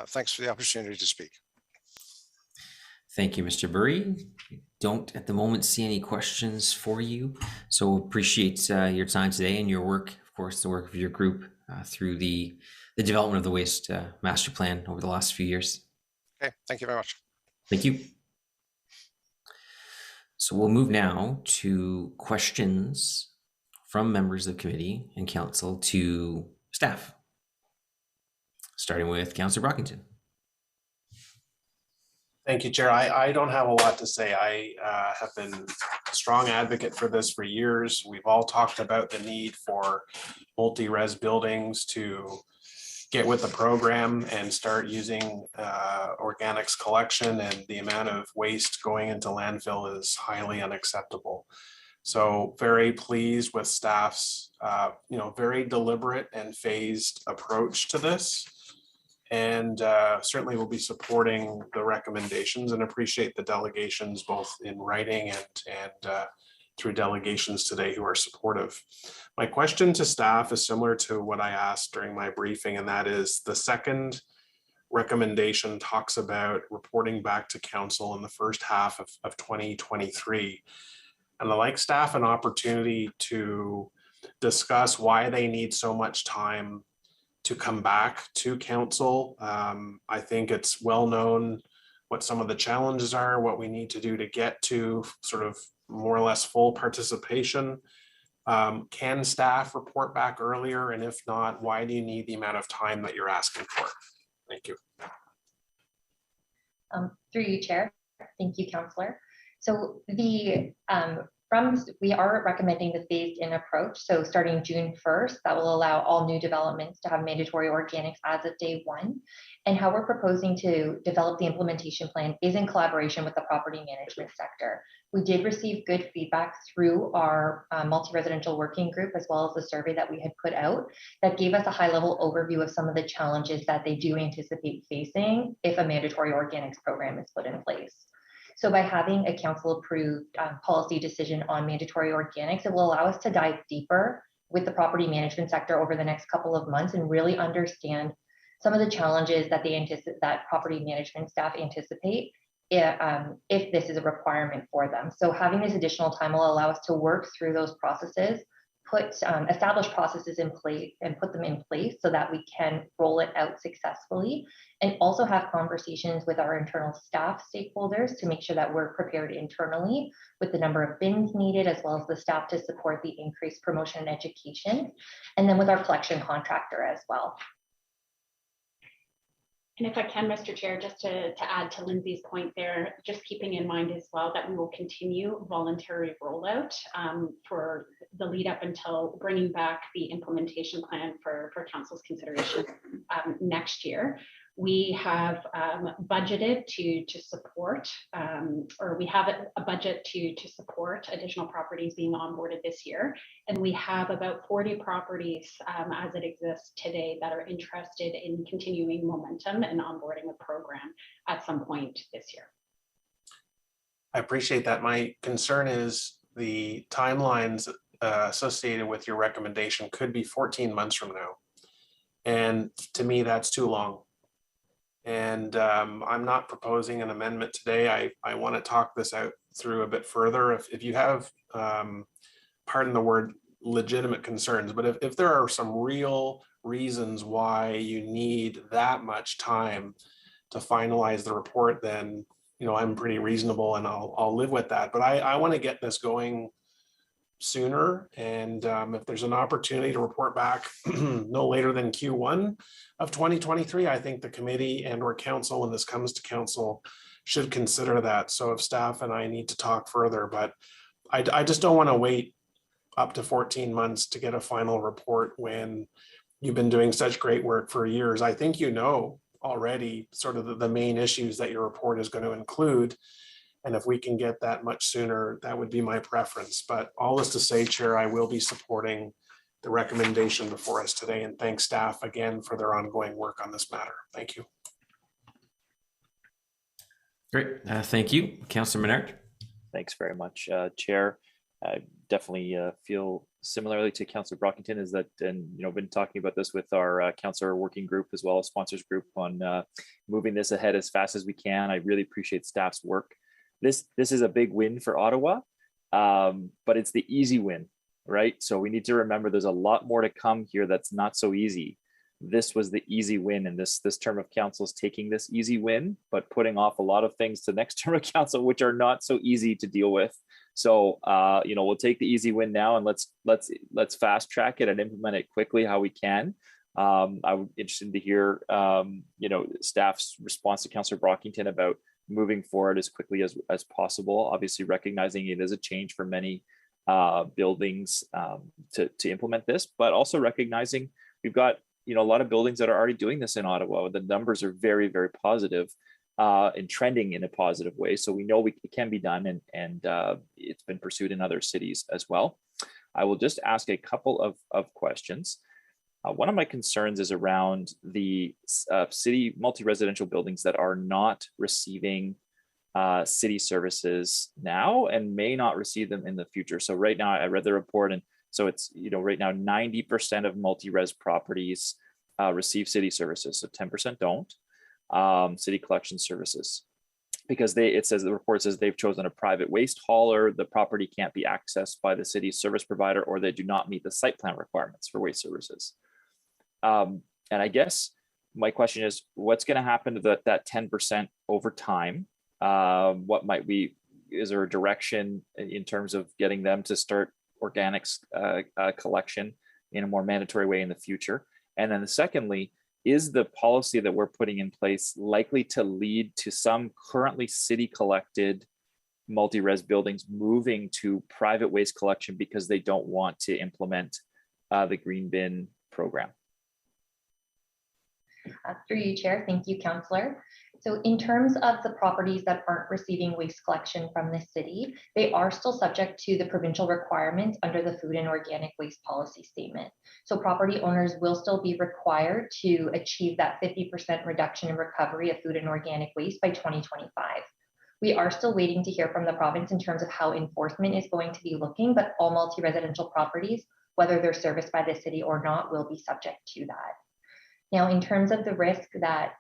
Thanks for the opportunity to speak. Thank you, Mr. Burry. Don't at the moment see any questions for you. So appreciate your time today and your work, of course, the work of your group through the development of the waste master plan over the last few years. Okay, thank you very much. Thank you. So we'll move now to questions from members of committee and council to staff, starting with Councillor Brockington. Thank you, Chair. I don't have a lot to say. I have been a strong advocate for this for years. We've all talked about the need for multi-res buildings to get with the program and start using organics collection, and the amount of waste going into landfill is highly unacceptable. So very pleased with staff's very deliberate and phased approach to this. And certainly will be supporting the recommendations and appreciate the delegations both in writing and through delegations today who are supportive. My question to staff is similar to what I asked during my briefing, and that is the second recommendation talks about reporting back to council in the first half of 2023. And I'd like staff an opportunity to discuss why they need so much time to come back to council. I think it's well known what some of the challenges are, what we need to do to get to sort of more or less full participation. Can staff report back earlier? And if not, why do you need the amount of time that you're asking for? Thank you. Through you, Chair. Thank you, Councillor. So we are recommending the phased-in approach. So starting June 1st, that will allow all new developments to have mandatory organics as of day 1. And how we're proposing to develop the implementation plan is in collaboration with the property management sector. We did receive good feedback through our multi-residential working group, as well as the survey that we had put out, that gave us a high-level overview of some of the challenges that they do anticipate facing if a mandatory organics program is put in place. So by having a council-approved policy decision on mandatory organics, it will allow us to dive deeper with the property management sector over the next couple of months and really understand some of the challenges that that property management staff anticipate if this is a requirement for them. So having this additional time will allow us to work through those processes, establish processes in place and put them in place so that we can roll it out successfully, and also have conversations with our internal staff stakeholders to make sure that we're prepared internally with the number of bins needed, as well as the staff to support the increased promotion and education, and then with our collection contractor as well. And if I can, Mr. Chair, just to add to Lindsay's point there, just keeping in mind as well that we will continue voluntary rollout for the lead up until bringing back the implementation plan for council's consideration next year. We have budgeted to support, or we have a budget to support additional properties being onboarded this year. And we have about 40 properties as it exists today that are interested in continuing momentum and onboarding a program at some point this year. I appreciate that. My concern is the timelines associated with your recommendation could be 14 months from now. And to me, that's too long. And I'm not proposing an amendment today. I want to talk this out through a bit further. If you have, pardon the word, legitimate concerns, but if there are some real reasons why you need that much time to finalize the report, then I'm pretty reasonable and I'll live with that. But I want to get this going sooner, and if there's an opportunity to report back no later than Q1 of 2023, I think the committee and or council, when this comes to council, should consider that. So if staff and I need to talk further, but I just don't want to wait up to 14 months to get a final report when you've been doing such great work for years. I think you know already sort of the main issues that your report is going to include. And if we can get that much sooner, that would be my preference. But all this to say, Chair, I will be supporting the recommendation before us today, and thank staff again for their ongoing work on this matter. Thank you. Great. Thank you, Councillor Menard. Thanks very much, Chair. I definitely feel similarly to Councillor Brockington, is that, and been talking about this with our councillor working group as well as sponsors group on moving this ahead as fast as we can. I really appreciate staff's work. This is a big win for Ottawa, but it's the easy win, right? So we need to remember there's a lot more to come here that's not so easy. This was the easy win, and this term of council is taking this easy win, but putting off a lot of things to next term of council, which are not so easy to deal with. So we'll take the easy win now, and let's fast track it and implement it quickly how we can. I'm interested to hear staff's response to Councillor Brockington about moving forward as quickly as possible. Obviously, recognizing it is a change for many buildings to implement this, but also recognizing we've got a lot of buildings that are already doing this in Ottawa. The numbers are very, very positive and trending in a positive way. So we know it can be done, and it's been pursued in other cities as well. I will just ask a couple of questions. One of my concerns is around the city multi-residential buildings that are not receiving city services now and may not receive them in the future. So right now, I read the report, and so it's, right now 90% of multi-res properties receive city services. So 10% don't, city collection services, because the report says they've chosen a private waste hauler, the property can't be accessed by the city's service provider, or they do not meet the site plan requirements for waste services. And I guess my question is, what's going to happen to that 10% over time? Is there a direction in terms of getting them to start organics collection in a more mandatory way in the future? And then secondly, is the policy that we're putting in place likely to lead to some currently city collected multi-res buildings moving to private waste collection because they don't want to implement the green bin program? Through you, Chair. Thank you, Councillor. So in terms of the properties that aren't receiving waste collection from the city, they are still subject to the provincial requirements under the food and organic waste policy statement. So property owners will still be required to achieve that 50% reduction in recovery of food and organic waste by 2025. We are still waiting to hear from the province in terms of how enforcement is going to be looking, but all multi-residential properties, whether they're serviced by the city or not, will be subject to that. Now, in terms of the risk that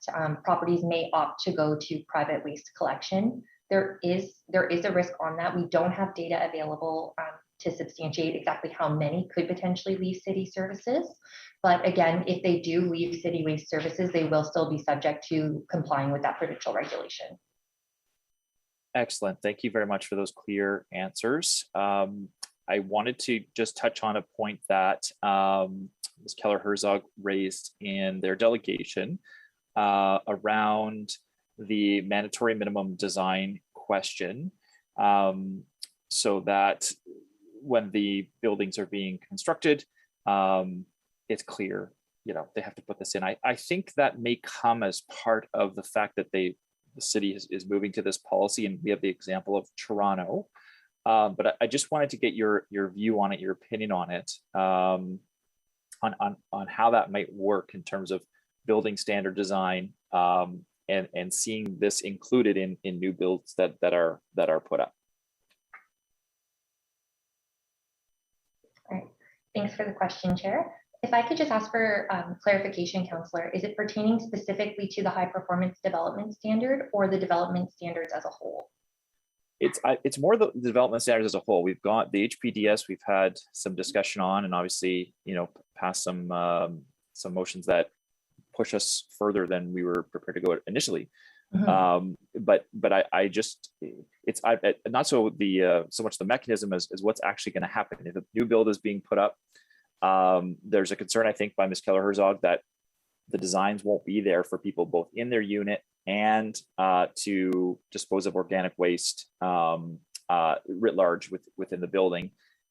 properties may opt to go to private waste collection, there is a risk on that. We don't have data available to substantiate exactly how many could potentially leave city services. But again, if they do leave city waste services, they will still be subject to complying with that provincial regulation. Excellent. Thank you very much for those clear answers. I wanted to just touch on a point that Ms. Keller-Herzog raised in their delegation around the mandatory minimum design question, so that when the buildings are being constructed, it's clear, they have to put this in. I think that may come as part of the fact that the city is moving to this policy, and we have the example of Toronto. But I just wanted to get your view on it, your opinion on it, on how that might work in terms of building standard design, and seeing this included in new builds that are put up. All right. Thanks for the question, Chair. If I could just ask for clarification, Councillor, is it pertaining specifically to the high performance development standard or the development standards as a whole? It's more the development standards as a whole. We've got the HPDS we've had some discussion on, and obviously, passed some motions that push us further than we were prepared to go initially. Mm-hmm. But I just, it's not so so much the mechanism as what's actually going to happen. If a new build is being put up, there's a concern, I think, by Ms. Keller-Herzog that the designs won't be there for people both in their unit and to dispose of organic waste writ large within the building.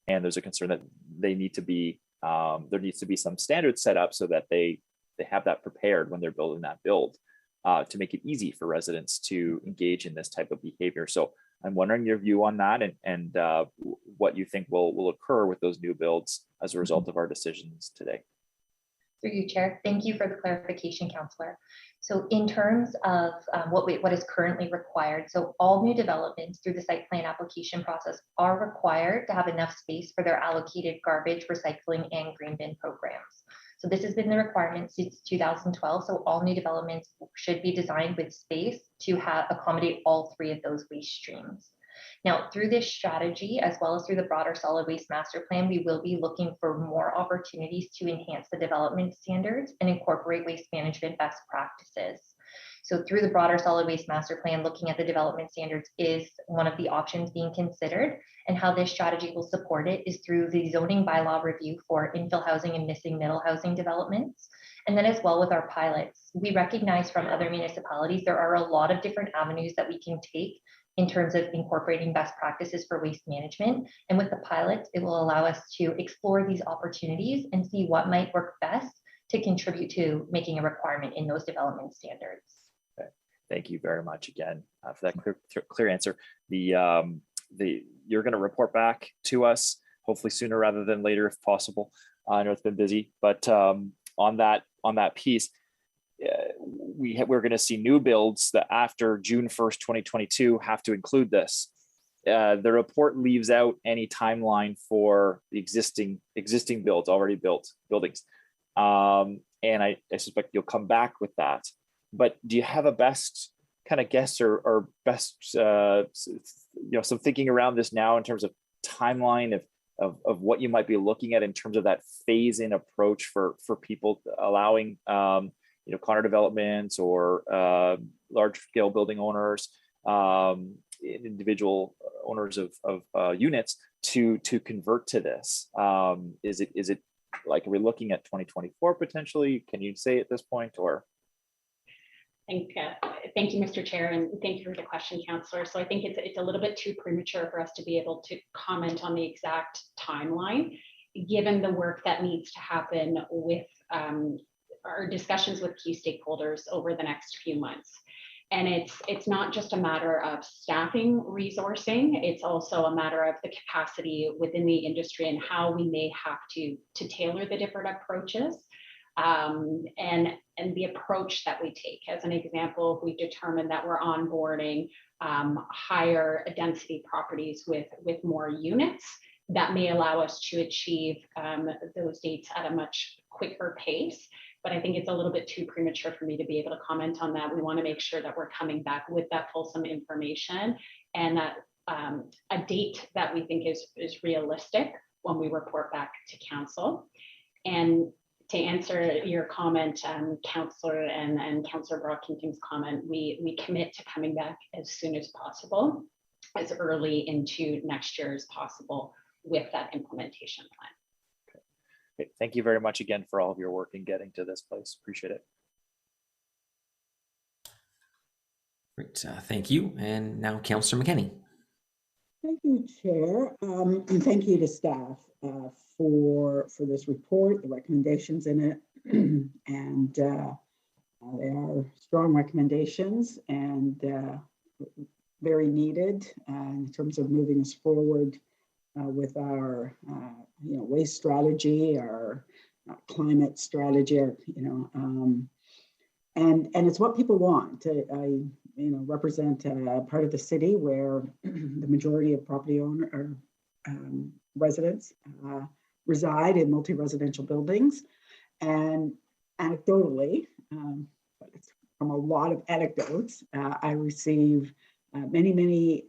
And there's a concern that they need to be there needs to be some standards set up so that they have that prepared when they're building that build to make it easy for residents to engage in this type of behavior. So I'm wondering your view on that and what you think will occur with those new builds as a result of our decisions today. Through you, Chair. Thank you for the clarification, Councillor. So in terms of what is currently required, so all new developments through the site plan application process are required to have enough space for their allocated garbage, recycling, and green bin programs. So this has been the requirement since 2012. So all new developments should be designed with space to accommodate all three of those waste streams. Now, through this strategy, as well as through the broader solid waste master plan, we will be looking for more opportunities to enhance the development standards and incorporate waste management best practices. So through the broader solid waste master plan, looking at the development standards is one of the options being considered, and how this strategy will support it is through the zoning bylaw review for infill housing and missing middle housing developments. And then as well with our pilots, we recognize from other municipalities, there are a lot of different avenues that we can take in terms of incorporating best practices for waste management. And with the pilots, it will allow us to explore these opportunities and see what might work best to contribute to making a requirement in those development standards. Okay. Thank you very much again for that clear answer. You're going to report back to us, hopefully sooner rather than later if possible. I know it's been busy, but on that piece, we're going to see new builds that after June 1st, 2022 have to include this. The report leaves out any timeline for the existing builds, already built buildings. And I suspect you'll come back with that. But do you have a best kind of guess or best, some thinking around this now in terms of timeline of what you might be looking at in terms of that phase-in approach for people allowing condo developments or large-scale building owners, individual owners of units to convert to this? Is it like, are we looking at 2024 potentially? Can you say at this point, or? Thank you, Mr. Chair, and thank you for the question, Councillor. So I think it's a little bit too premature for us to be able to comment on the exact timeline, given the work that needs to happen with our discussions with key stakeholders over the next few months. And it's not just a matter of staffing resourcing, it's also a matter of the capacity within the industry and how we may have to tailor the different approaches. And the approach that we take. As an example, we determined that we're onboarding higher density properties with more units that may allow us to achieve those dates at a much quicker pace. But I think it's a little bit too premature for me to be able to comment on that. We want to make sure that we're coming back with that fulsome information and that a date that we think is realistic when we report back to council. And to answer your comment, Councillor and Councillor Brockington's comment, we commit to coming back as soon as possible, as early into next year as possible with that implementation plan. Okay. Thank you very much again for all of your work in getting to this place. Appreciate it. Great, thank you. And now Councillor McKenney. Thank you, Chair, and thank you to staff for this report, the recommendations in it, and they are strong recommendations and very needed in terms of moving us forward with our waste strategy, our climate strategy, and it's what people want. I represent a part of the city where the majority of property owner or residents reside in multi-residential buildings, and anecdotally, but it's from a lot of anecdotes, I receive many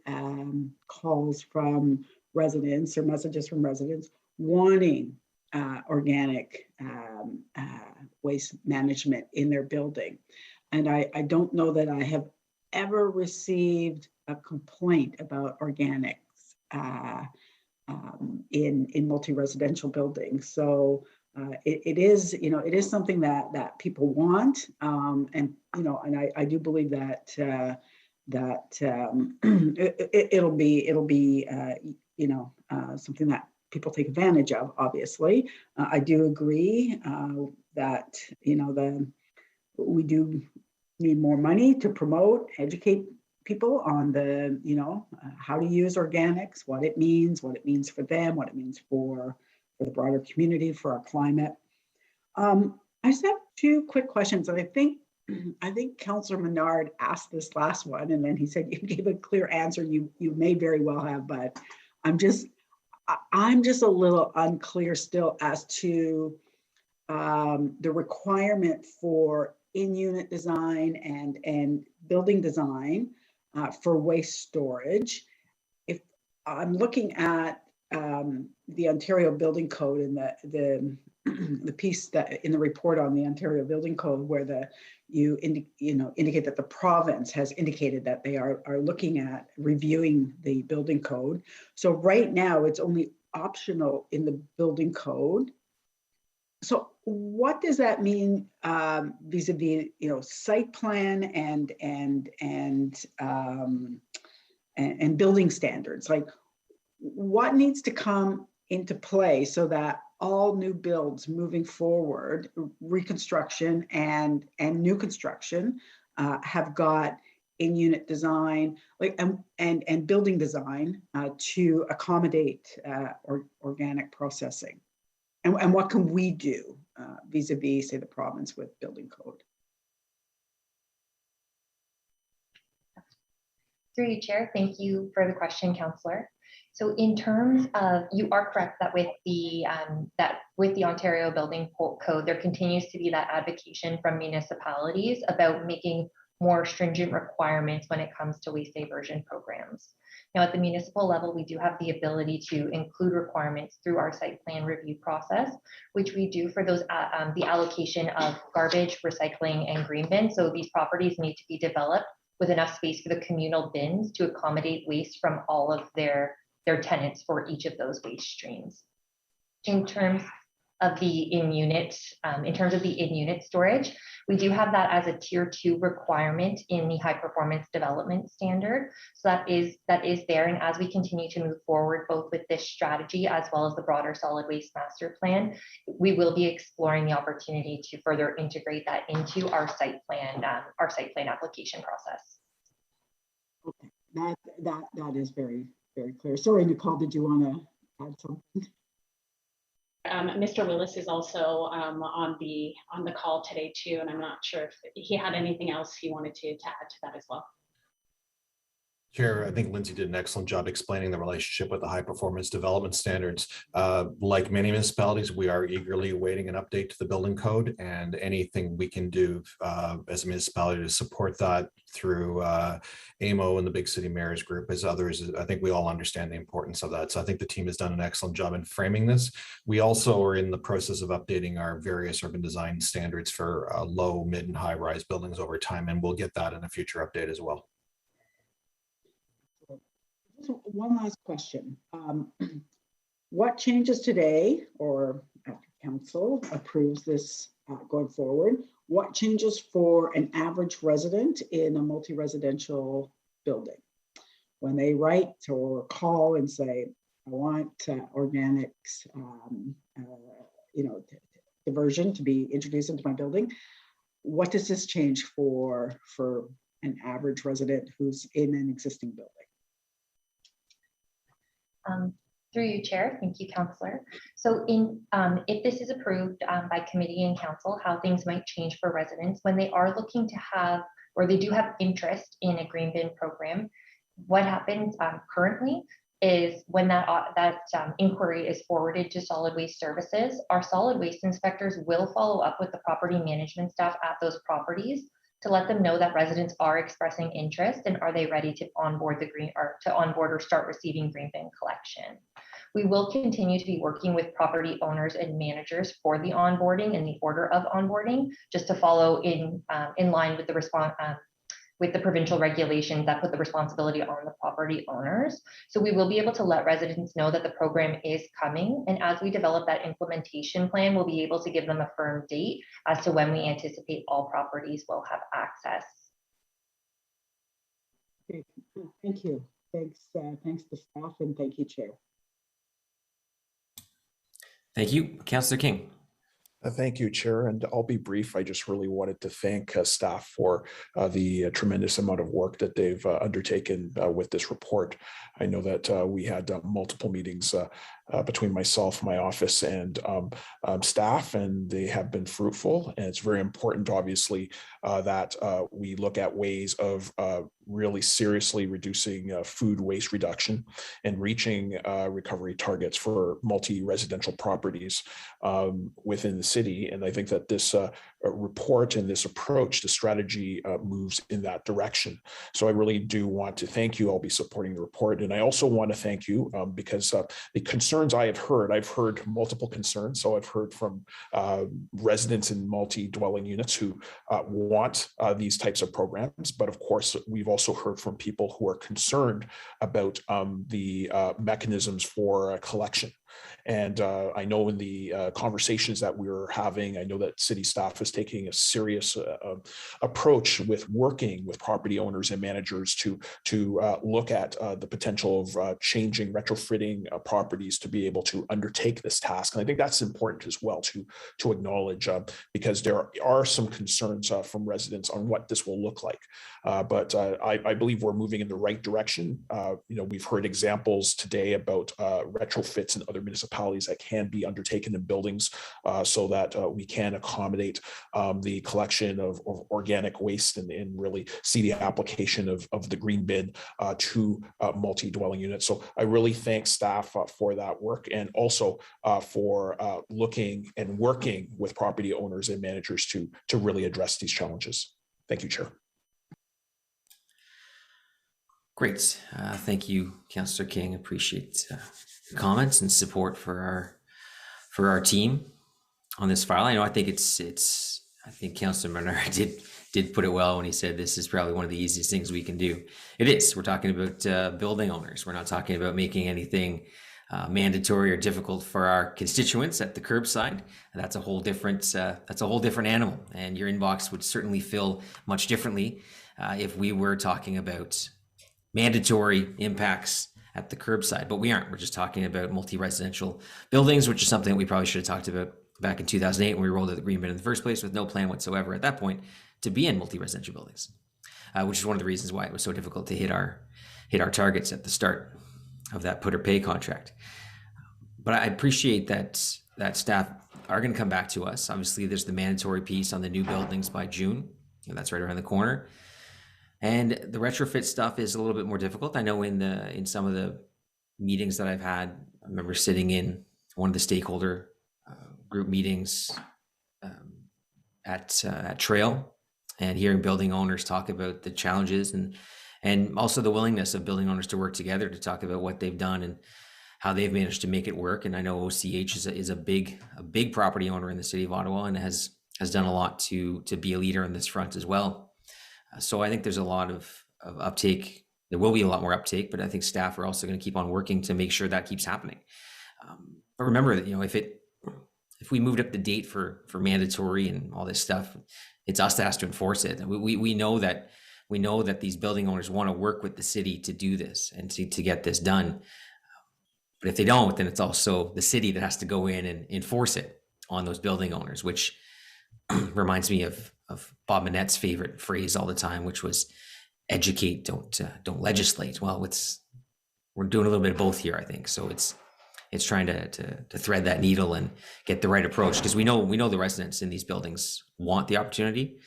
calls from residents or messages from residents wanting organic waste management in their building. And I don't know that I have ever received a complaint about organics in multi-residential buildings. So it is, it is something that people want, and I do believe that it'll be something that people take advantage of. Obviously, I do agree that we do need more money to promote, educate people on the how to use organics, what it means for them, what it means for the broader community, for our climate. I just have two quick questions, and I think Councillor Menard asked this last one, and then he said you gave a clear answer. You may very well have, but I'm just a little unclear still as to the requirement for in-unit design and building design for waste storage. If I'm looking at the Ontario Building Code and the piece that in the report on the Ontario Building Code, where you indicate that the province has indicated that they are looking at reviewing the building code. So right now it's only optional in the building code. So what does that mean vis-a-vis site plan and building standards? Like, what needs to come into play so that all new builds moving forward, reconstruction and new construction, have got in-unit design, and building design to accommodate organic processing? And what can we do vis-a-vis, say, the province with building code? Through you, Chair. Thank you for the question, Councillor. So in terms of, you are correct that with the Ontario Building Code, there continues to be that advocacy from municipalities about making more stringent requirements when it comes to waste diversion programs. Now, at the municipal level, we do have the ability to include requirements through our site plan review process, which we do for those the allocation of garbage, recycling, and green bins. So these properties need to be developed with enough space for the communal bins to accommodate waste from all of their tenants for each of those waste streams. In terms of the in-unit storage, we do have that as a tier 2 requirement in the high performance development standard. So that is there. And as we continue to move forward, both with this strategy as well as the broader solid waste master plan, we will be exploring the opportunity to further integrate that into our site plan application process. Okay, that is very, very clear. Sorry, Nicole, did you want to add something? Mr. Willis is also on the call today too, and I'm not sure if he had anything else he wanted to add to that as well. Chair, I think Lindsay did an excellent job explaining the relationship with the high performance development standards. Like many municipalities, we are eagerly awaiting an update to the building code, and anything we can do as a municipality to support that through AMO and the Big City Mayors Group as others. I think we all understand the importance of that. So I think the team has done an excellent job in framing this. We also are in the process of updating our various urban design standards for low, mid, and high rise buildings over time, and we'll get that in a future update as well. So one last question. What changes today, or after council approves this going forward, what changes for an average resident in a multi-residential building when they write or call and say, I want organics, diversion to be introduced into my building? What does this change for an average resident who's in an existing building? Through you, Chair. Thank you, Councillor. So if this is approved by committee and council, how things might change for residents when they are looking to have, or they do have interest in a green bin program, what happens currently is when that inquiry is forwarded to solid waste services, our solid waste inspectors will follow up with the property management staff at those properties to let them know that residents are expressing interest and are they ready to onboard or start receiving green bin collection. We will continue to be working with property owners and managers for the onboarding and the order of onboarding, just to follow in line with the with the provincial regulations that put the responsibility on the property owners. So we will be able to let residents know that the program is coming. And as we develop that implementation plan, we'll be able to give them a firm date as to when we anticipate all properties will have access. Okay. Thank you. Thanks to staff, and thank you, Chair. Thank you, Councillor King. Thank you, Chair, and I'll be brief. I just really wanted to thank staff for the tremendous amount of work that they've undertaken with this report. I know that we had multiple meetings between myself, my office, and staff, and they have been fruitful. And it's very important, obviously, that we look at ways of really seriously reducing food waste reduction and reaching recovery targets for multi-residential properties within the city. And I think that this report and this approach, the strategy moves in that direction. So I really do want to thank you. I'll be supporting the report. And I also want to thank you because the concerns I've heard multiple concerns. So I've heard from residents in multi-dwelling units who want these types of programs. But of course, we've also heard from people who are concerned about the mechanisms for collection. And I know in the conversations that we're having, I know that city staff is taking a serious approach with working with property owners and managers to look at the potential of changing, retrofitting properties to be able to undertake this task. And I think that's important as well to acknowledge because there are some concerns from residents on what this will look like. But I believe we're moving in the right direction. We've heard examples today about retrofits in other municipalities that can be undertaken in buildings so that we can accommodate the collection of organic waste and really see the application of the green bin to multi-dwelling units. So I really thank staff for that work and also for looking and working with property owners and managers to really address these challenges. Thank you, Chair. Great. Thank you, Councillor King. Appreciate comments and support for our team on this file. I think I think Councillor Menard did put it well when he said this is probably one of the easiest things we can do. It is. We're talking about building owners. We're not talking about making anything mandatory or difficult for our constituents at the curbside. That's a whole different animal, and your inbox would certainly fill much differently if we were talking about mandatory impacts at the curbside, but we aren't. We're just talking about multi-residential buildings, which is something that we probably should have talked about back in 2008 when we rolled out the green bin in the first place with no plan whatsoever at that point to be in multi-residential buildings, which is one of the reasons why it was so difficult to hit our targets at the start of that put or pay contract. But I appreciate that staff are going to come back to us. Obviously, there's the mandatory piece on the new buildings by June. That's right around the corner. And the retrofit stuff is a little bit more difficult. I know in some of the meetings that I've had, I remember sitting in one of the stakeholder group meetings at Trail and hearing building owners talk about the challenges and also the willingness of building owners to work together to talk about what they've done and how they've managed to make it work. And I know OCH is a big property owner in the city of Ottawa and has done a lot to be a leader on this front as well. So I think there's a lot of uptake. There will be a lot more uptake, but I think staff are also going to keep on working to make sure that keeps happening. But remember that if we moved up the date for mandatory and all this stuff, it's us that has to enforce it. We know that these building owners want to work with the city to do this and to get this done. But if they don't, then it's also the city that has to go in and enforce it on those building owners, which reminds me of Bob Manette's favorite phrase all the time, which was educate, don't legislate. Well, we're doing a little bit of both here, I think. So it's trying to thread that needle and get the right approach, because we know the residents in these buildings want the opportunity.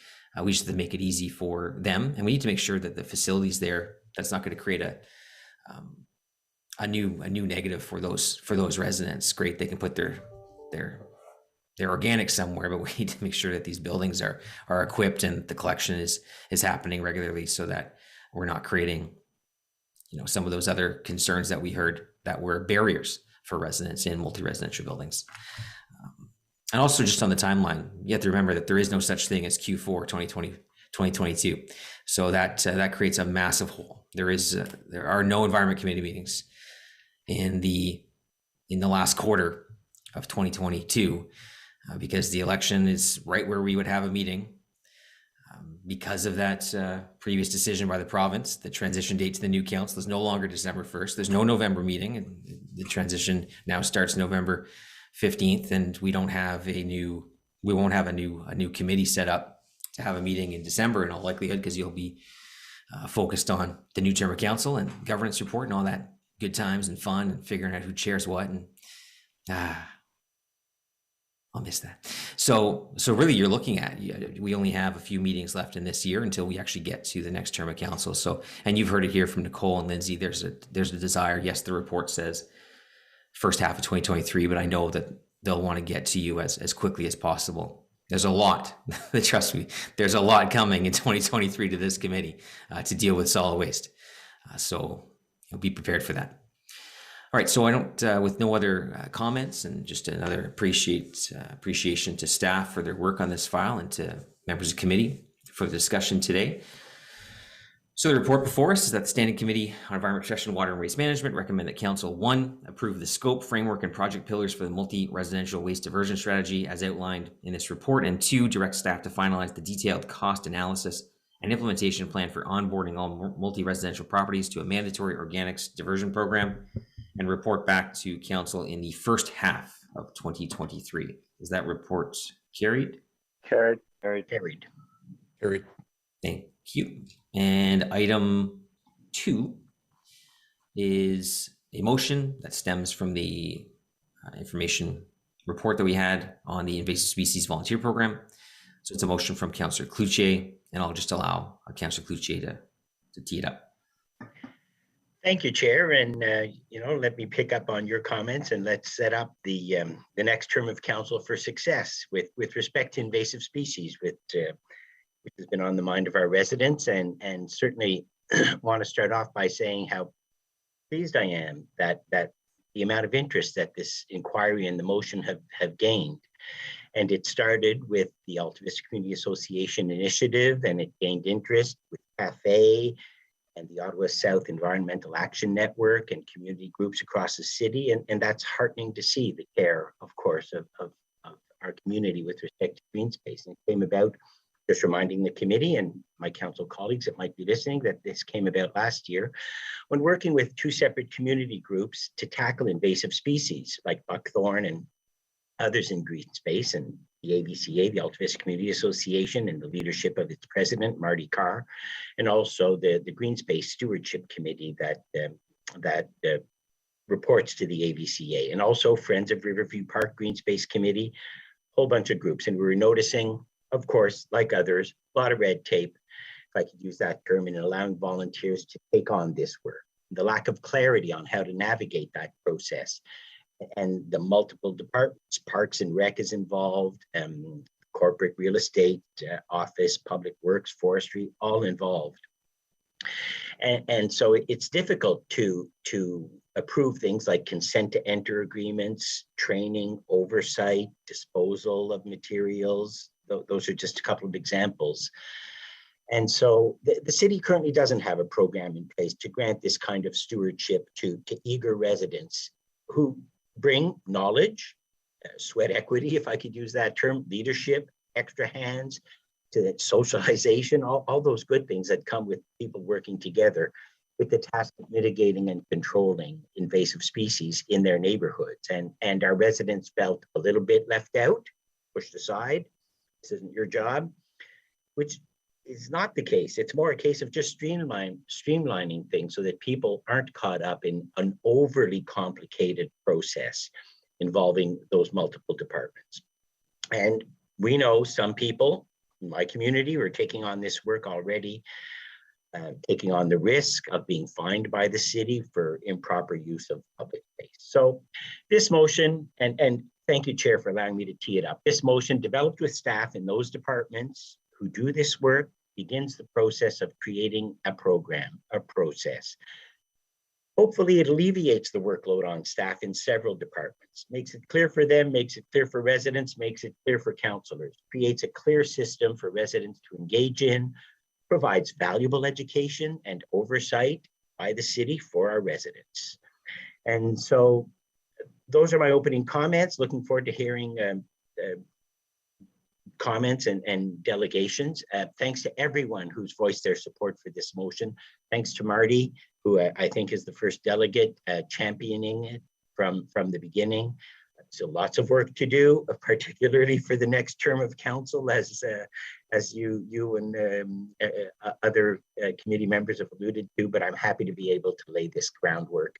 We just have to make it easy for them, and we need to make sure that the facilities there, that's not going to create a new negative for those residents. Great, they can put their organic somewhere, but we need to make sure that these buildings are equipped and the collection is happening regularly, so that we're not creating some of those other concerns that we heard that were barriers for residents in multi-residential buildings. And also, just on the timeline, you have to remember that there is no such thing as Q4 2020 2022. So that creates a massive hole. There are no environment committee meetings in the last quarter of 2022 because the election is right where we would have a meeting. Because of that previous decision by the province, the transition date to the new council is no longer December 1st. There's no November meeting, and the transition now starts November 15th, and we won't have a new committee set up to have a meeting in December in all likelihood, because you'll be focused on the new term of council and governance report and all that good times and fun and figuring out who chairs what, and I'll miss that. So really you're looking at, we only have a few meetings left in this year until we actually get to the next term of council. So, and you've heard it here from Nicole and Lindsay, there's a desire. Yes, the report says first half of 2023, but I know that they'll want to get to you as quickly as possible. There's a lot, trust me, there's a lot coming in 2023 to this committee to deal with solid waste. So be prepared for that. All right, so I don't, with no other comments, and just another appreciation to staff for their work on this file and to members of the committee for the discussion today. So the report before us is that the Standing Committee on Environment Protection, Water and Waste Management recommend that Council 1, approve the scope, framework, and project pillars for the multi-residential waste diversion strategy as outlined in this report, and 2, direct staff to finalize the detailed cost analysis and implementation plan for onboarding all multi-residential properties to a mandatory organics diversion program, and report back to council in the first half of 2023. Is that report carried? Carried. Carried. Thank you. And item 2 is a motion that stems from the information report that we had on the invasive species volunteer program. So it's a motion from Councillor Cloutier, and I'll just allow Councillor Cloutier to tee it up. Thank you, Chair, and let me pick up on your comments, and let's set up the next term of council for success with respect to invasive species, which has been on the mind of our residents, and certainly want to start off by saying how pleased I am that the amount of interest that this inquiry and the motion have gained. And it started with the Alta Vista Community Association initiative, and it gained interest with CAFE and the Ottawa South Environmental Action Network and community groups across the city. And that's heartening to see the care, of course, of our community with respect to green space. And it came about, just reminding the committee and my council colleagues that might be listening, that this came about last year when working with 2 separate community groups to tackle invasive species like buckthorn and others in green space, and the AVCA, the Alta Vista Community Association, and the leadership of its president, Marty Carr, and also the Green Space Stewardship Committee that reports to the AVCA, and also Friends of Riverview Park Green Space Committee, whole bunch of groups. And we were noticing, of course, like others, a lot of red tape, if I could use that term, in allowing volunteers to take on this work. The lack of clarity on how to navigate that process, and the multiple departments, Parks and Rec is involved, corporate real estate, office, public works, forestry, all involved. And so it's difficult to approve things like consent to enter agreements, training, oversight, disposal of materials. Those are just a couple of examples. And so the city currently doesn't have a program in place to grant this kind of stewardship to eager residents who bring knowledge, sweat equity, if I could use that term, leadership, extra hands, to that socialization, all those good things that come with people working together with the task of mitigating and controlling invasive species in their neighborhoods. And our residents felt a little bit left out, pushed aside. This isn't your job, which is not the case. It's more a case of just streamlining things so that people aren't caught up in an overly complicated process involving those multiple departments. And we know some people in my community who are taking on this work already, taking on the risk of being fined by the city for improper use of public space. So this motion, and thank you, Chair, for allowing me to tee it up. This motion, developed with staff in those departments who do this work, begins the process of creating a program, a process Hopefully it alleviates the workload on staff in several departments, makes it clear for them, makes it clear for residents, makes it clear for councillors, creates a clear system for residents to engage in, provides valuable education and oversight by the city for our residents. And so those are my opening comments. Looking forward to hearing comments and delegations. Thanks to everyone who's voiced their support for this motion. Thanks to Marty, who I think is the first delegate championing it from the beginning. So lots of work to do, particularly for the next term of council, as you and other committee members have alluded to, but I'm happy to be able to lay this groundwork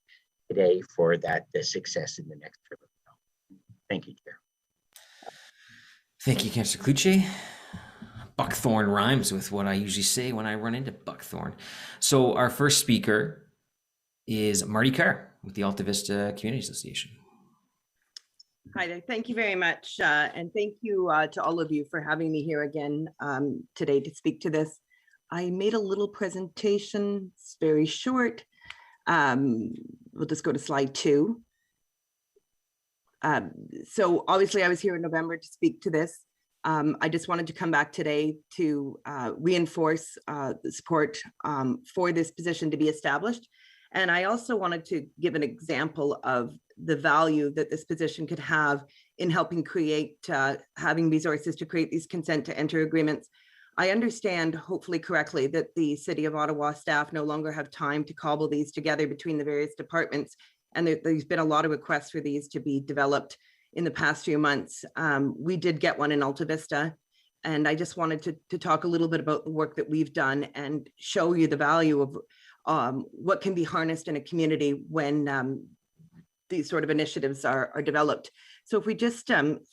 today for that success in the next term of council. Thank you, Chair. Thank you, Councillor Cluche. Buckthorn rhymes with what I usually say when I run into Buckthorn. So our first speaker is Marty Carr with the Alta Vista Community Association. Hi there. Thank you very much. And thank you to all of you for having me here again today to speak to this. I made a little presentation. It's very short. We'll just go to slide 2. So obviously I was here in November to speak to this. I just wanted to come back today to reinforce the support for this position to be established. And I also wanted to give an example of the value that this position could have in helping create, having resources to create these consent to enter agreements. I understand, hopefully correctly, that the City of Ottawa staff no longer have time to cobble these together between the various departments. And there's been a lot of requests for these to be developed in the past few months. We did get one in Alta Vista. And I just wanted to talk a little bit about the work that we've done and show you the value of what can be harnessed in a community when these sort of initiatives are developed. So if we just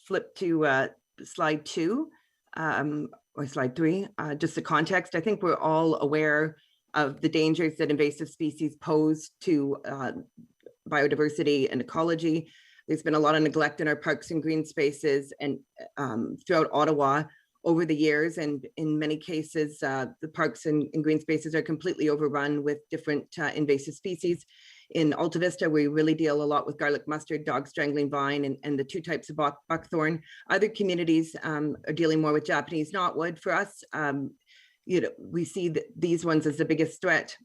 flip to slide 2 or slide 3, just the context. I think we're all aware of the dangers that invasive species pose to biodiversity and ecology. There's been a lot of neglect in our parks and green spaces and throughout Ottawa over the years, and in many cases, the parks and green spaces are completely overrun with different invasive species. In Alta Vista, we really deal a lot with garlic mustard, dog strangling vine, and the 2 types of buckthorn. Other communities are dealing more with Japanese knotwood. For us, we see these ones as the biggest threat.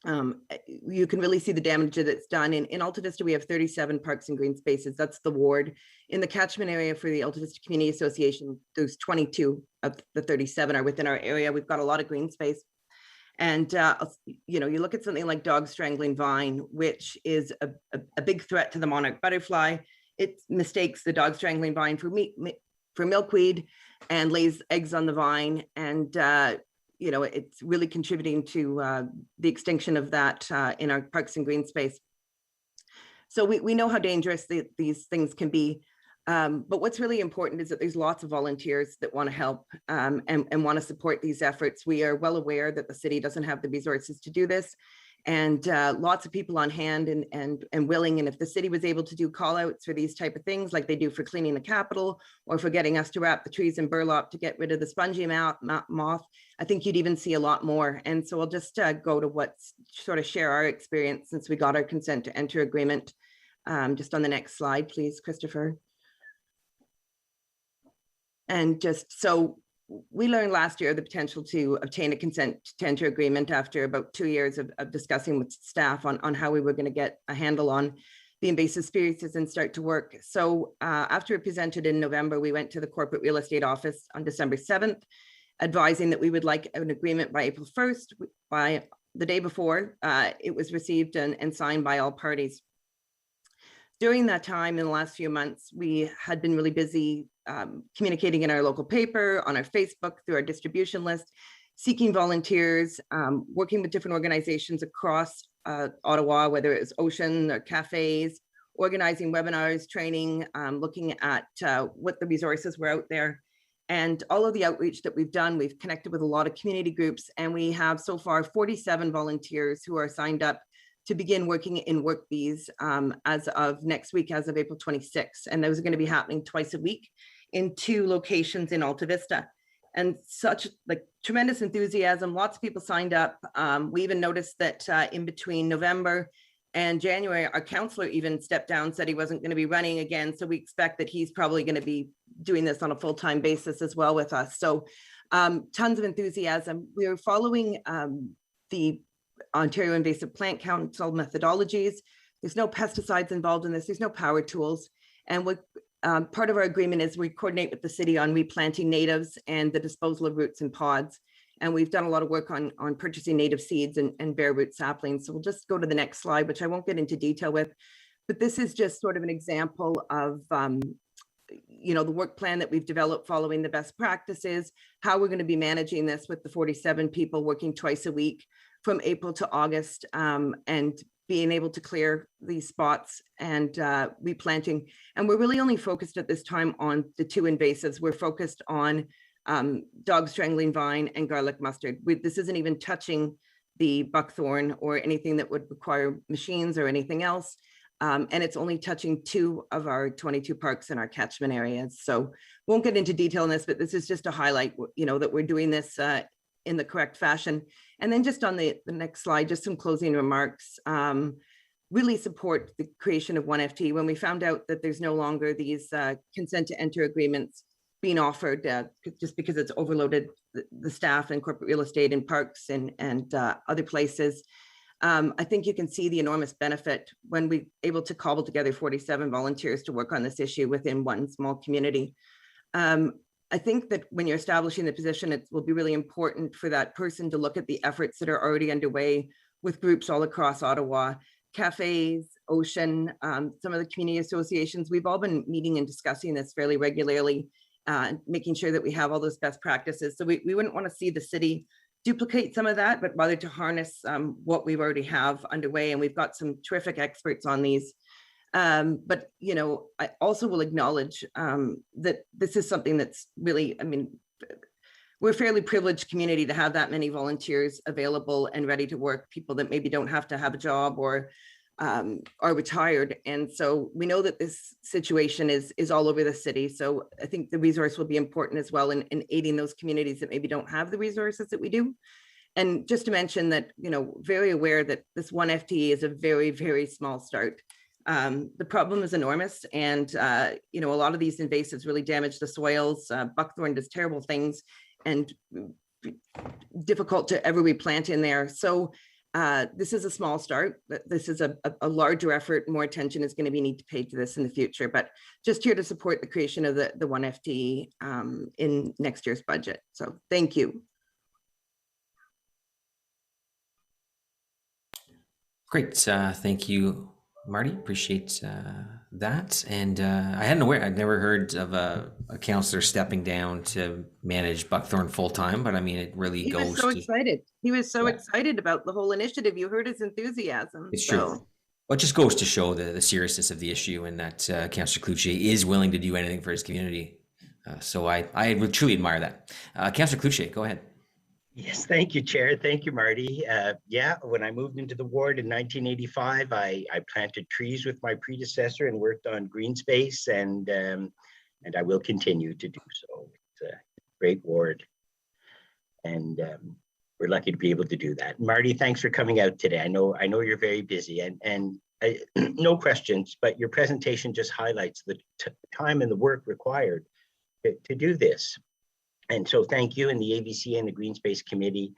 You can really see the damage that's done. In Alta Vista, we have 37 parks and green spaces. That's the ward. In the catchment area for the Alta Vista Community Association, there's 22 of the 37 are within our area. We've got a lot of green space. And, you look at something like dog strangling vine, which is a big threat to the monarch butterfly. It mistakes the dog strangling vine for milkweed and lays eggs on the vine. And, it's really contributing to the extinction of that in our parks and green space. So we know how dangerous these things can be. But what's really important is that there's lots of volunteers that want to help and want to support these efforts. We are well aware that the city doesn't have the resources to do this, and lots of people on hand and willing. And if the city was able to do call outs for these type of things, like they do for cleaning the Capitol or for getting us to wrap the trees in burlap to get rid of the spongy moth, I think you'd even see a lot more. And so I'll just go to what's sort of share our experience since we got our consent to enter agreement. Just on the next slide, please, Christopher. And just so we learned last year the potential to obtain a consent to enter agreement after about 2 years of discussing with staff on how we were going to get a handle on the invasive species and start to work. So after it presented in November, we went to the corporate real estate office on December 7th, advising that we would like an agreement by April 1st. By the day before, it was received and signed by all parties. During that time, in the last few months, we had been really busy communicating in our local paper, on our Facebook, through our distribution list, seeking volunteers, working with different organizations across Ottawa, whether it was ocean or cafes, organizing webinars, training, looking at what the resources were out there. And all of the outreach that we've done, we've connected with a lot of community groups, and we have so far 47 volunteers who are signed up to begin working in work bees as of next week, as of April 26th. And those are going to be happening twice a week in 2 locations in Alta Vista. And such tremendous enthusiasm, lots of people signed up. We even noticed that in between November And January, our councillor even stepped down, said he wasn't going to be running again. So we expect that he's probably going to be doing this on a full-time basis as well with us. So tons of enthusiasm. We're following the Ontario Invasive Plant Council methodologies. There's no pesticides involved in this. There's no power tools. And what part of our agreement is we coordinate with the city on replanting natives and the disposal of roots and pods. And we've done a lot of work on purchasing native seeds and bare root saplings. So we'll just go to the next slide, which I won't get into detail with, but this is just sort of an example of the work plan that we've developed following the best practices, how we're going to be managing this with the 47 people working twice a week from April to August, and being able to clear these spots and replanting. And we're really only focused at this time on the 2 invasives. We're focused on dog strangling vine and garlic mustard. This isn't even touching the buckthorn or anything that would require machines or anything else. And it's only touching 2 of our 22 parks in our catchment areas. So won't get into detail on this, but this is just to highlight, that we're doing this in the correct fashion. And then just on the next slide, just some closing remarks. Really support the creation of 1FT. When we found out that there's no longer these consent to enter agreements being offered, just because it's overloaded the staff and corporate real estate and parks and other places. I think you can see the enormous benefit when we're able to cobble together 47 volunteers to work on this issue within one small community. I think that when you're establishing the position, it will be really important for that person to look at the efforts that are already underway with groups all across Ottawa, cafes, Ocean, some of the community associations. We've all been meeting and discussing this fairly regularly, making sure that we have all those best practices. So we wouldn't want to see the city duplicate some of that, but rather to harness what we've already have underway. And we've got some terrific experts on these. But, I also will acknowledge that this is something that's really, we're a fairly privileged community to have that many volunteers available and ready to work, people that maybe don't have to have a job or are retired. And so we know that this situation is all over the city. So I think the resource will be important as well in aiding those communities that maybe don't have the resources that we do. And just to mention that, very aware that this 1FTE is a very, very small start. The problem is enormous. And, a lot of these invasives really damage the soils. Buckthorn does terrible things and difficult to ever replant in there. So this is a small start, but this is a larger effort. More attention is going to be need to pay to this in the future, but just here to support the creation of the 1FTE in next year's budget. So thank you. Great. Thank you, Marty. Appreciate that. And I'd never heard of a counselor stepping down to manage Buckthorn full time, but it really goes. He was so excited. He was so excited about the whole initiative. You heard his enthusiasm. It's true. Well, it just goes to show the seriousness of the issue and that Councillor Cloutier is willing to do anything for his community. So I would truly admire that. Councillor Cloutier, go ahead. Yes, thank you, Chair. Thank you, Marty. When I moved into the ward in 1985, I planted trees with my predecessor and worked on green space, and I will continue to do so. It's a great ward, and we're lucky to be able to do that. Marty, thanks for coming out today. I know you're very busy, and no questions, but your presentation just highlights the time and the work required to do this. And so thank you, and the AVC and the Green Space Committee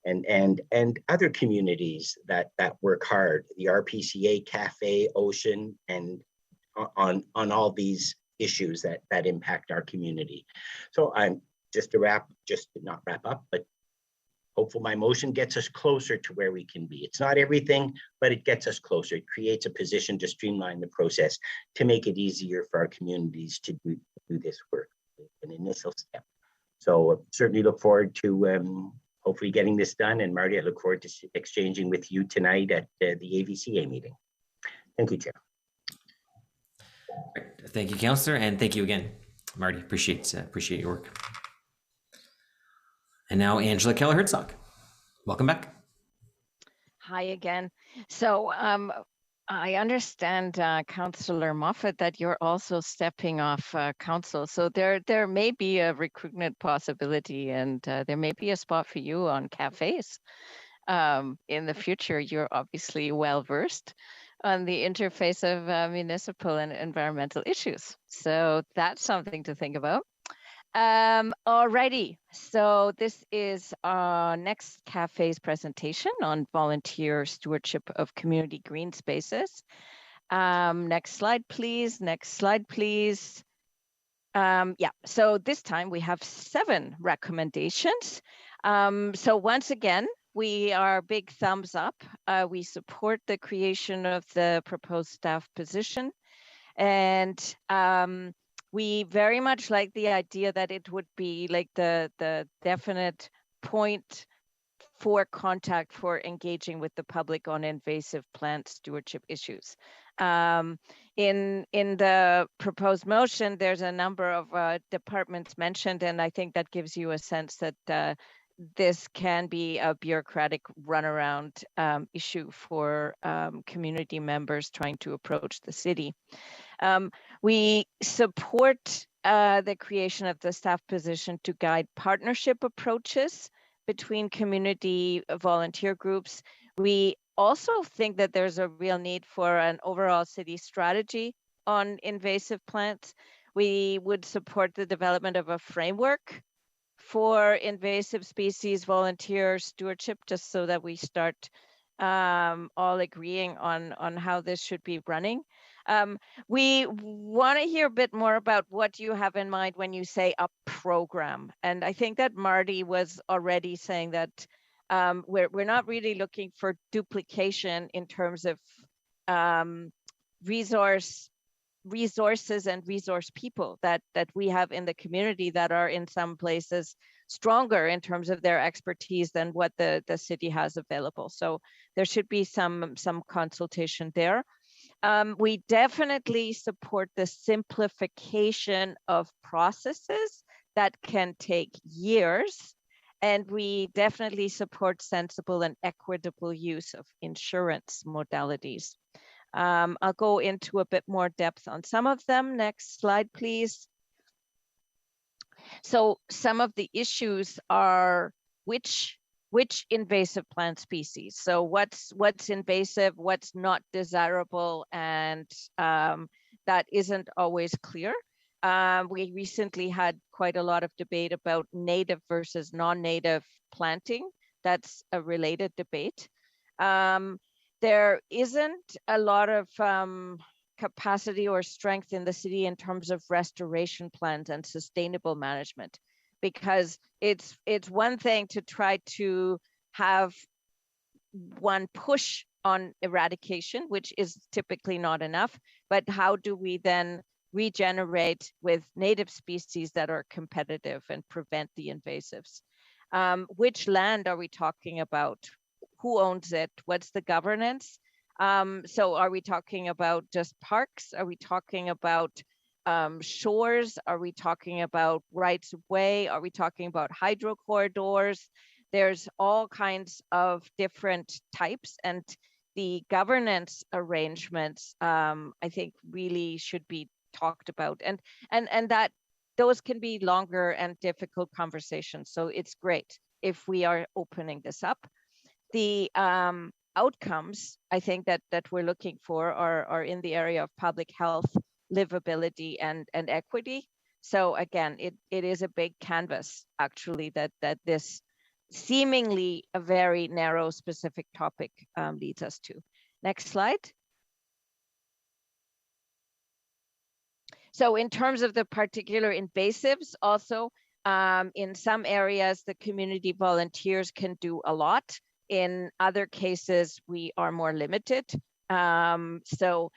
and other communities that work hard, the RPCA, Cafe, Ocean, and on all these issues that impact our community. So I'm just to not wrap up, but hopeful my motion gets us closer to where we can be. It's not everything, but it gets us closer. It creates a position to streamline the process, to make it easier for our communities to do this work, an initial step. So certainly look forward to hopefully getting this done. And Marty, I look forward to exchanging with you tonight at the AVCA meeting. Thank you, Chair. Thank you, Councillor, and thank you again, Marty. Appreciate your work. And now Angela Keller-Herzog. Welcome back. Hi again. So I understand, Councillor Moffat, that you're also stepping off council. So there may be a recruitment possibility, and there may be a spot for you on cafes in the future. You're obviously well versed. on the interface of municipal and environmental issues. So that's something to think about. Alrighty, so this is our next cafe's presentation on volunteer stewardship of community green spaces. Next slide, please. Next slide, please. Yeah, so this time we have 7 recommendations. So once again, we are big thumbs up. We support the creation of the proposed staff position. And we very much like the idea that it would be like the definite point for contact for engaging with the public on invasive plant stewardship issues. In the proposed motion, there's a number of departments mentioned, and I think that gives you a sense that this can be a bureaucratic runaround issue for community members trying to approach the city. We support the creation of the staff position to guide partnership approaches between community volunteer groups. We also think that there's a real need for an overall city strategy on invasive plants. We would support the development of a framework for invasive species volunteer stewardship, just so that we start all agreeing on how this should be running. We want to hear a bit more about what you have in mind when you say a program. And I think that Marty was already saying that we're not really looking for duplication in terms of resources and resource people that we have in the community that are in some places stronger in terms of their expertise than what the city has available. So there should be some consultation there. We definitely support the simplification of processes that can take years. And we definitely support sensible and equitable use of insurance modalities. I'll go into a bit more depth on some of them. Next slide, please. So some of the issues are which invasive plant species. So what's invasive, what's not desirable, and that isn't always clear. We recently had quite a lot of debate about native versus non-native planting. That's a related debate. There isn't a lot of capacity or strength in the city in terms of restoration plans and sustainable management, because it's one thing to try to have one push on eradication, which is typically not enough, but how do we then regenerate with native species that are competitive and prevent the invasives? Which land are we talking about? Who owns it? What's the governance? So are we talking about just parks? Are we talking about shores? Are we talking about rights of way? Are we talking about hydro corridors? There's all kinds of different types, and the governance arrangements, I think, really should be talked about, and that those can be longer and difficult conversations. So it's great if we are opening this up. The outcomes, I think, that we're looking for are in the area of public health, livability, and equity. So again, it is a big canvas, actually, that this seemingly a very narrow specific topic leads us to. Next slide. So in terms of the particular invasives, also in some areas, the community volunteers can do a lot. In other cases, we are more limited. So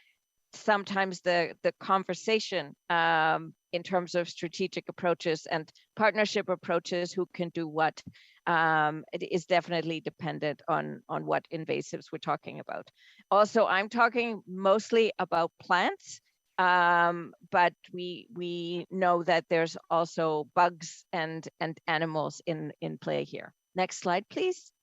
sometimes the conversation in terms of strategic approaches and partnership approaches, who can do what, it is definitely dependent on what invasives we're talking about. Also, I'm talking mostly about plants, but we know that there's also bugs and animals in play here. Next slide, please.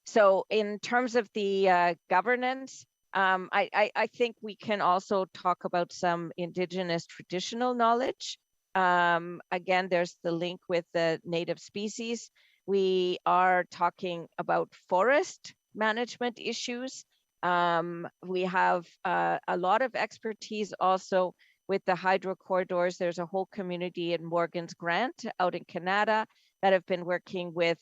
So in terms of the governance, I think we can also talk about some Indigenous traditional knowledge. Again, there's the link with the native species. We are talking about forest management issues. We have a lot of expertise also with the hydro corridors. There's a whole community in Morgan's Grant out in Canada that have been working with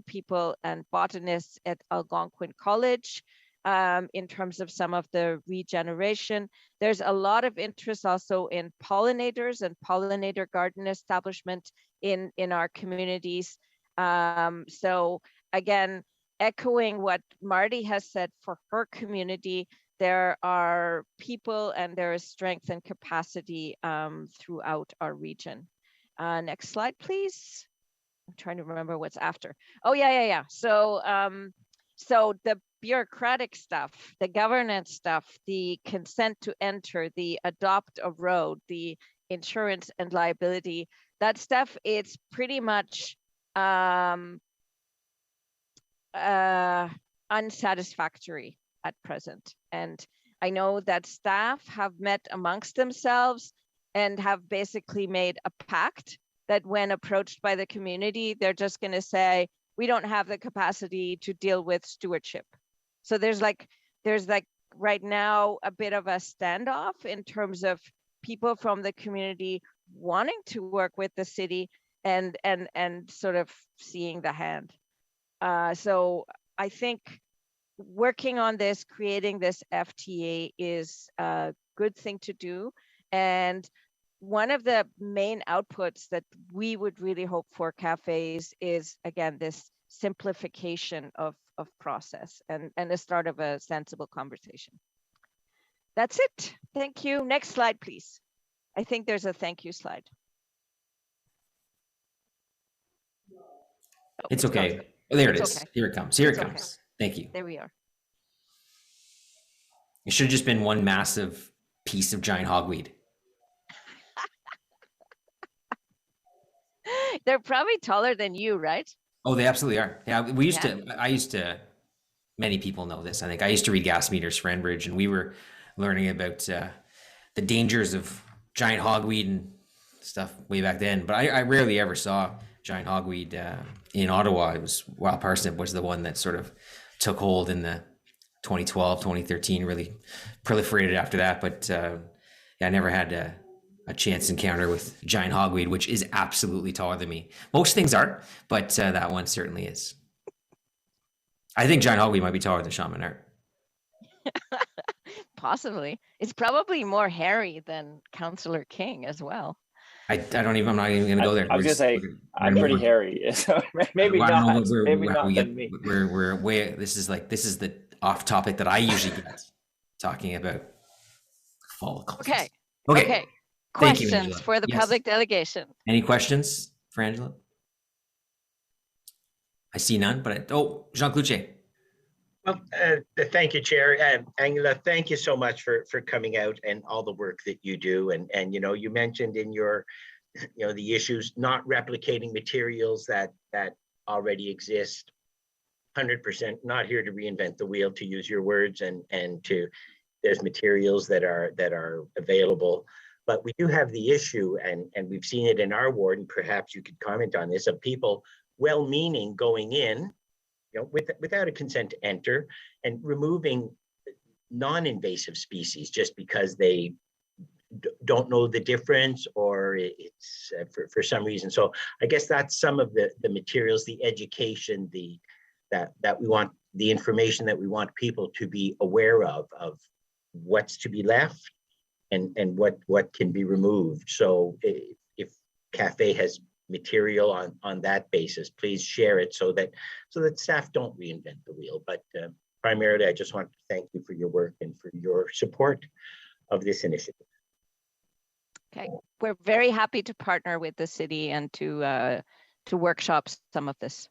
people and botanists at Algonquin College in terms of some of the regeneration. There's a lot of interest also in pollinators and pollinator garden establishment in our communities. So again, echoing what Marty has said for her community, there are people and there is strength and capacity throughout our region. Next slide, please. I'm trying to remember what's after. Oh, yeah. So, so the bureaucratic stuff, the governance stuff, the consent to enter, the adopt a road, the insurance and liability, that stuff, it's pretty much unsatisfactory at present. And I know that staff have met amongst themselves and have basically made a pact that when approached by the community, they're just going to say, we don't have the capacity to deal with stewardship. So there's like right now a bit of a standoff in terms of people from the community wanting to work with the city and sort of seeing the hand. So I think working on this, creating this FTA is a good thing to do. And one of the main outputs that we would really hope for cafes is, again, this simplification of process and the start of a sensible conversation. That's it. Thank you. Next slide, please. I think there's a thank you slide. Oh, It's okay. gone. Oh, there it It's is. okay. Here it comes. Here It's it okay. comes. Thank you. There we are. It should have just been one massive piece of giant hogweed. They're probably taller than you, right? Oh, they absolutely are. Yeah, I used to, many people know this. I think I used to read gas meters for Enbridge, and we were learning about the dangers of giant hogweed and stuff way back then. But I rarely ever saw giant hogweed in Ottawa. It was wild parsnip was the one that sort of took hold in the 2012, 2013, really proliferated after that. But yeah, I never had a chance encounter with giant hogweed, which is absolutely taller than me. Most things are, but that one certainly is. I think giant hogweed might be taller than Sean Menard. Possibly. It's probably more hairy than Councillor King as well. I'm not even going to go there. I was going to say, I'm pretty hairy. So maybe not. Maybe not than me. We're way, this is the off topic that I usually get talking about follicles. Okay. Thank you, Questions Angela. for the public delegation. Any questions for Angela? I see none, but Jean Cloutier. Well, thank you, Chair. Angela, thank you so much for coming out and all the work that you do. And you mentioned in your, the issues not replicating materials that already exist. 100% not here to reinvent the wheel, to use your words, and there's materials that are available. But we do have the issue, and we've seen it in our ward, and perhaps you could comment on this, of people well-meaning going in, without a consent to enter, and removing non-invasive species just because they don't know the difference, or it's for some reason. So I guess that's some of the materials, the education, that we want, the information that we want people to be aware of what's to be left and what can be removed. So if Cafe has material on that basis, please share it so that staff don't reinvent the wheel. But primarily, I just want to thank you for your work and for your support of this initiative. Okay, we're very happy to partner with the city and to workshop some of this.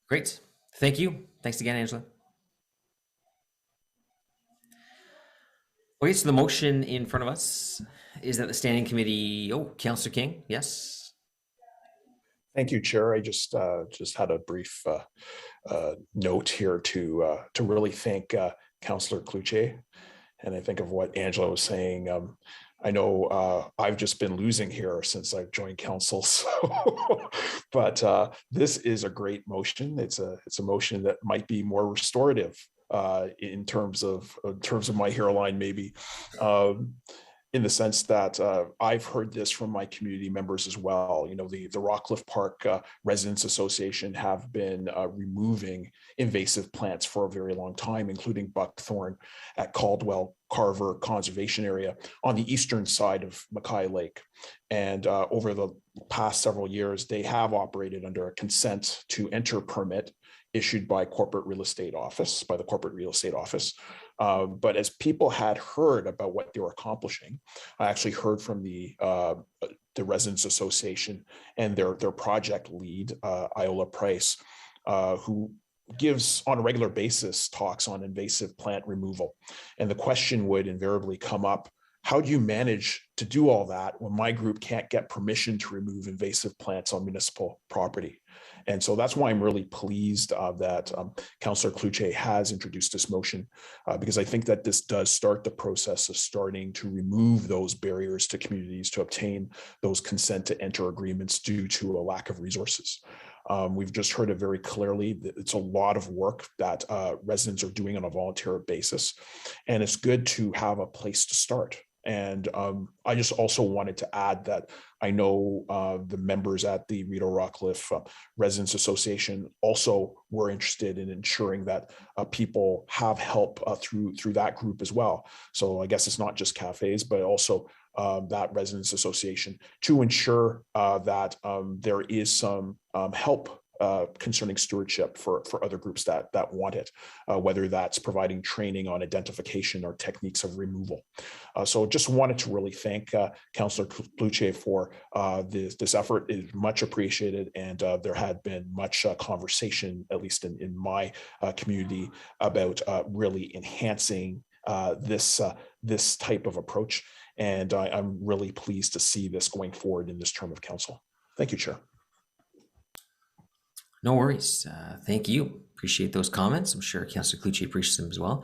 Great, thank you. Thanks again, Angela. Okay, so the motion in front of us is that the standing committee, Councillor King, yes. Thank you, Chair. I just had a brief note here to really thank Councillor Cloutier. And I think of what Angela was saying, I know I've just been losing here since I've joined council. So, but this is a great motion. It's a motion that might be more restorative in terms of my hairline, maybe. In the sense that I've heard this from my community members as well. You know, the Rockcliffe Park Residents Association have been removing invasive plants for a very long time, including buckthorn at Caldwell Carver Conservation Area on the eastern side of Mackay Lake. And over the past several years, they have operated under a consent to enter permit issued by the corporate real estate office. But as people had heard about what they were accomplishing, I actually heard from the Residents Association and their project lead, Iola Price, who gives on a regular basis talks on invasive plant removal. And the question would invariably come up, how do you manage to do all that when my group can't get permission to remove invasive plants on municipal property? And so that's why I'm really pleased that Councillor Cloutier has introduced this motion, because I think that this does start the process of starting to remove those barriers to communities to obtain those consent to enter agreements due to a lack of resources. We've just heard it very clearly that it's a lot of work that residents are doing on a volunteer basis, and it's good to have a place to start. And I just also wanted to add that I know the members at the Rideau Rockcliffe Residents Association also were interested in ensuring that people have help through that group as well. So I guess it's not just cafes, but also that Residents Association to ensure that there is some help concerning stewardship for other groups that want it, whether that's providing training on identification or techniques of removal. So just wanted to really thank Councillor Cloutier for this effort. It is much appreciated, and there had been much conversation, at least in my community, about really enhancing this type of approach. And I'm really pleased to see this going forward in this term of council. Thank you, Chair. No worries. Thank you. Appreciate those comments. I'm sure Councillor Cloutier appreciates them as well.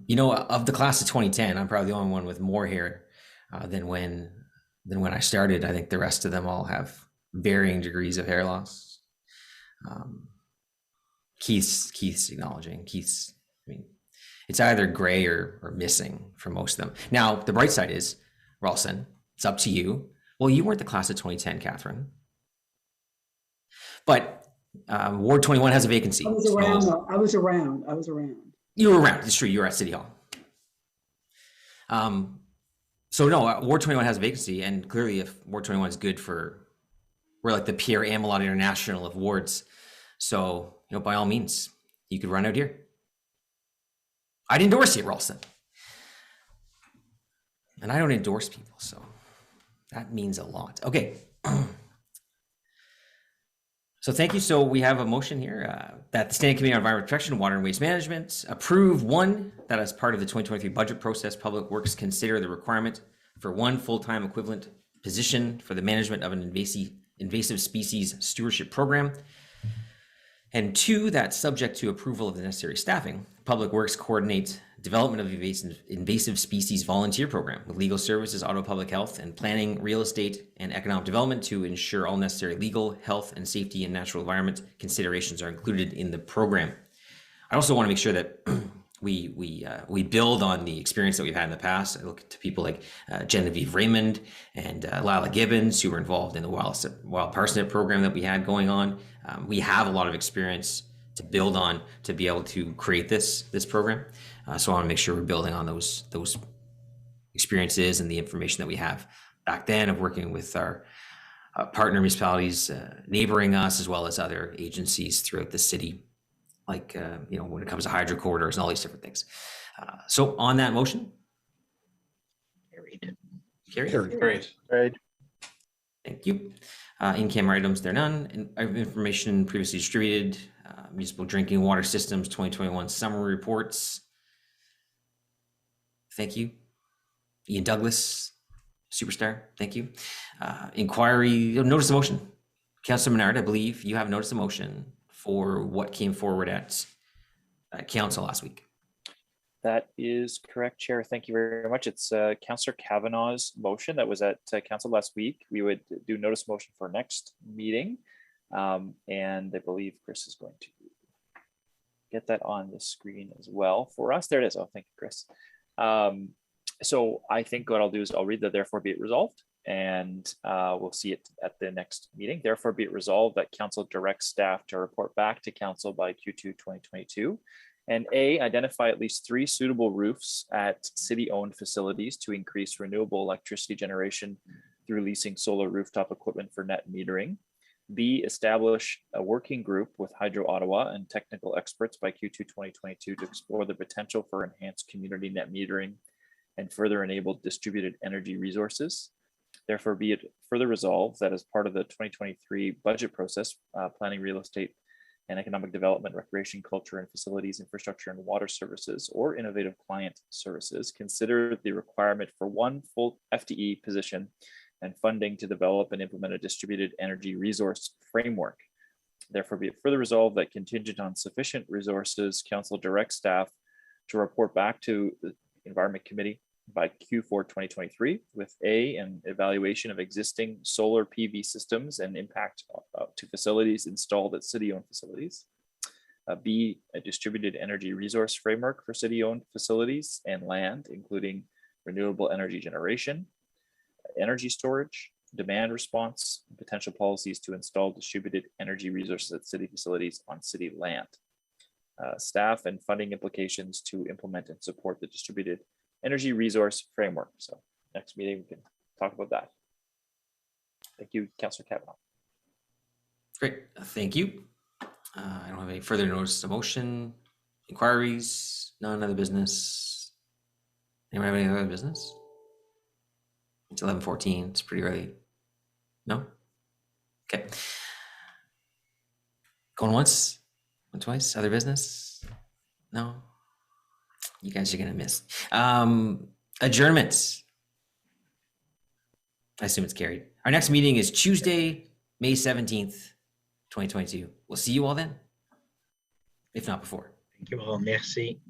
You know, of the class of 2010, I'm probably the only one with more hair than when I started. I think the rest of them all have varying degrees of hair loss. Keith's acknowledging. I mean, it's either gray or missing for most of them. Now, the bright side is, Ralston, it's up to you. Well, you weren't the class of 2010, Catherine. But Ward 21 has a vacancy. I was around, though. I was around. You were around. It's true. You were at City Hall. So no, Ward 21 has a vacancy, and clearly, if Ward 21 is good we're like the Pierre Amelot International of wards. So, you know, by all means, you could run out here. I'd endorse you, Ralston. And I don't endorse people, so that means a lot. Okay. So thank you. So we have a motion here that the Standing Committee on Environment Protection, Water and Waste Management approve one, that as part of the 2023 budget process, Public Works consider the requirement for one full-time equivalent position for the management of an invasive species stewardship program. And two, that subject to approval of the necessary staffing, Public Works coordinates development of invasive species volunteer program with legal services, auto public health, and planning, real estate, and economic development to ensure all necessary legal, health, and safety and natural environment considerations are included in the program. I also want to make sure that we build on the experience that we've had in the past. I look to people like Genevieve Raymond and Lila Gibbons, who were involved in the wild parsnip program that we had going on. We have a lot of experience to build on to be able to create this program. So I want to make sure we're building on those experiences and the information that we have back then of working with our partner municipalities neighboring us, as well as other agencies throughout the city, like you know, when it comes to hydro corridors and all these different things. So on that motion. Carried. Thank you. In-camera items, there are none. Information previously distributed. Municipal drinking water systems 2021 summary reports. Thank you. Ian Douglas, superstar. Thank you. Inquiry, notice of motion. Councillor Menard, I believe you have notice of motion for what came forward at council last week. That is correct, Chair. Thank you very much. It's Councillor Kavanaugh's motion that was at Council last week. We would do notice motion for next meeting. And I believe Chris is going to get that on the screen as well for us. There it is. Oh, thank you, Chris. So I think what I'll do is I'll read the therefore be it resolved, and we'll see it at the next meeting. Therefore be it resolved that Council directs staff to report back to Council by Q2 2022. And A, identify at least 3 suitable roofs at city-owned facilities to increase renewable electricity generation through leasing solar rooftop equipment for net metering. B, establish a working group with Hydro Ottawa and technical experts by Q2 2022 to explore the potential for enhanced community net metering and further enable distributed energy resources. Therefore, be it further resolved that as part of the 2023 budget process, planning, real estate, and economic development, recreation, culture, and facilities, infrastructure, and water services, or innovative client services, consider the requirement for 1 full FTE position and funding to develop and implement a distributed energy resource framework. Therefore, be it further resolved that contingent on sufficient resources, Council directs staff to report back to the Environment Committee by Q4 2023 with A, an evaluation of existing solar PV systems and impact to facilities installed at city-owned facilities. B, a distributed energy resource framework for city-owned facilities and land, including renewable energy generation, energy storage, demand response, and potential policies to install distributed energy resources at city facilities on city land. Staff and funding implications to implement and support the distributed energy resource framework. So next meeting, we can talk about that. Thank you, Councillor Kavanaugh. Great, thank you. I don't have any further notice of motion, inquiries, none other business. Anyone have any other business? It's 11:14, it's pretty early. No? Okay. Going once, going twice, other business? No? You guys are gonna miss. Adjournments. I assume it's carried. Our next meeting is Tuesday, May 17th, 2022. We'll see you all then, if not before. Thank you all. Merci.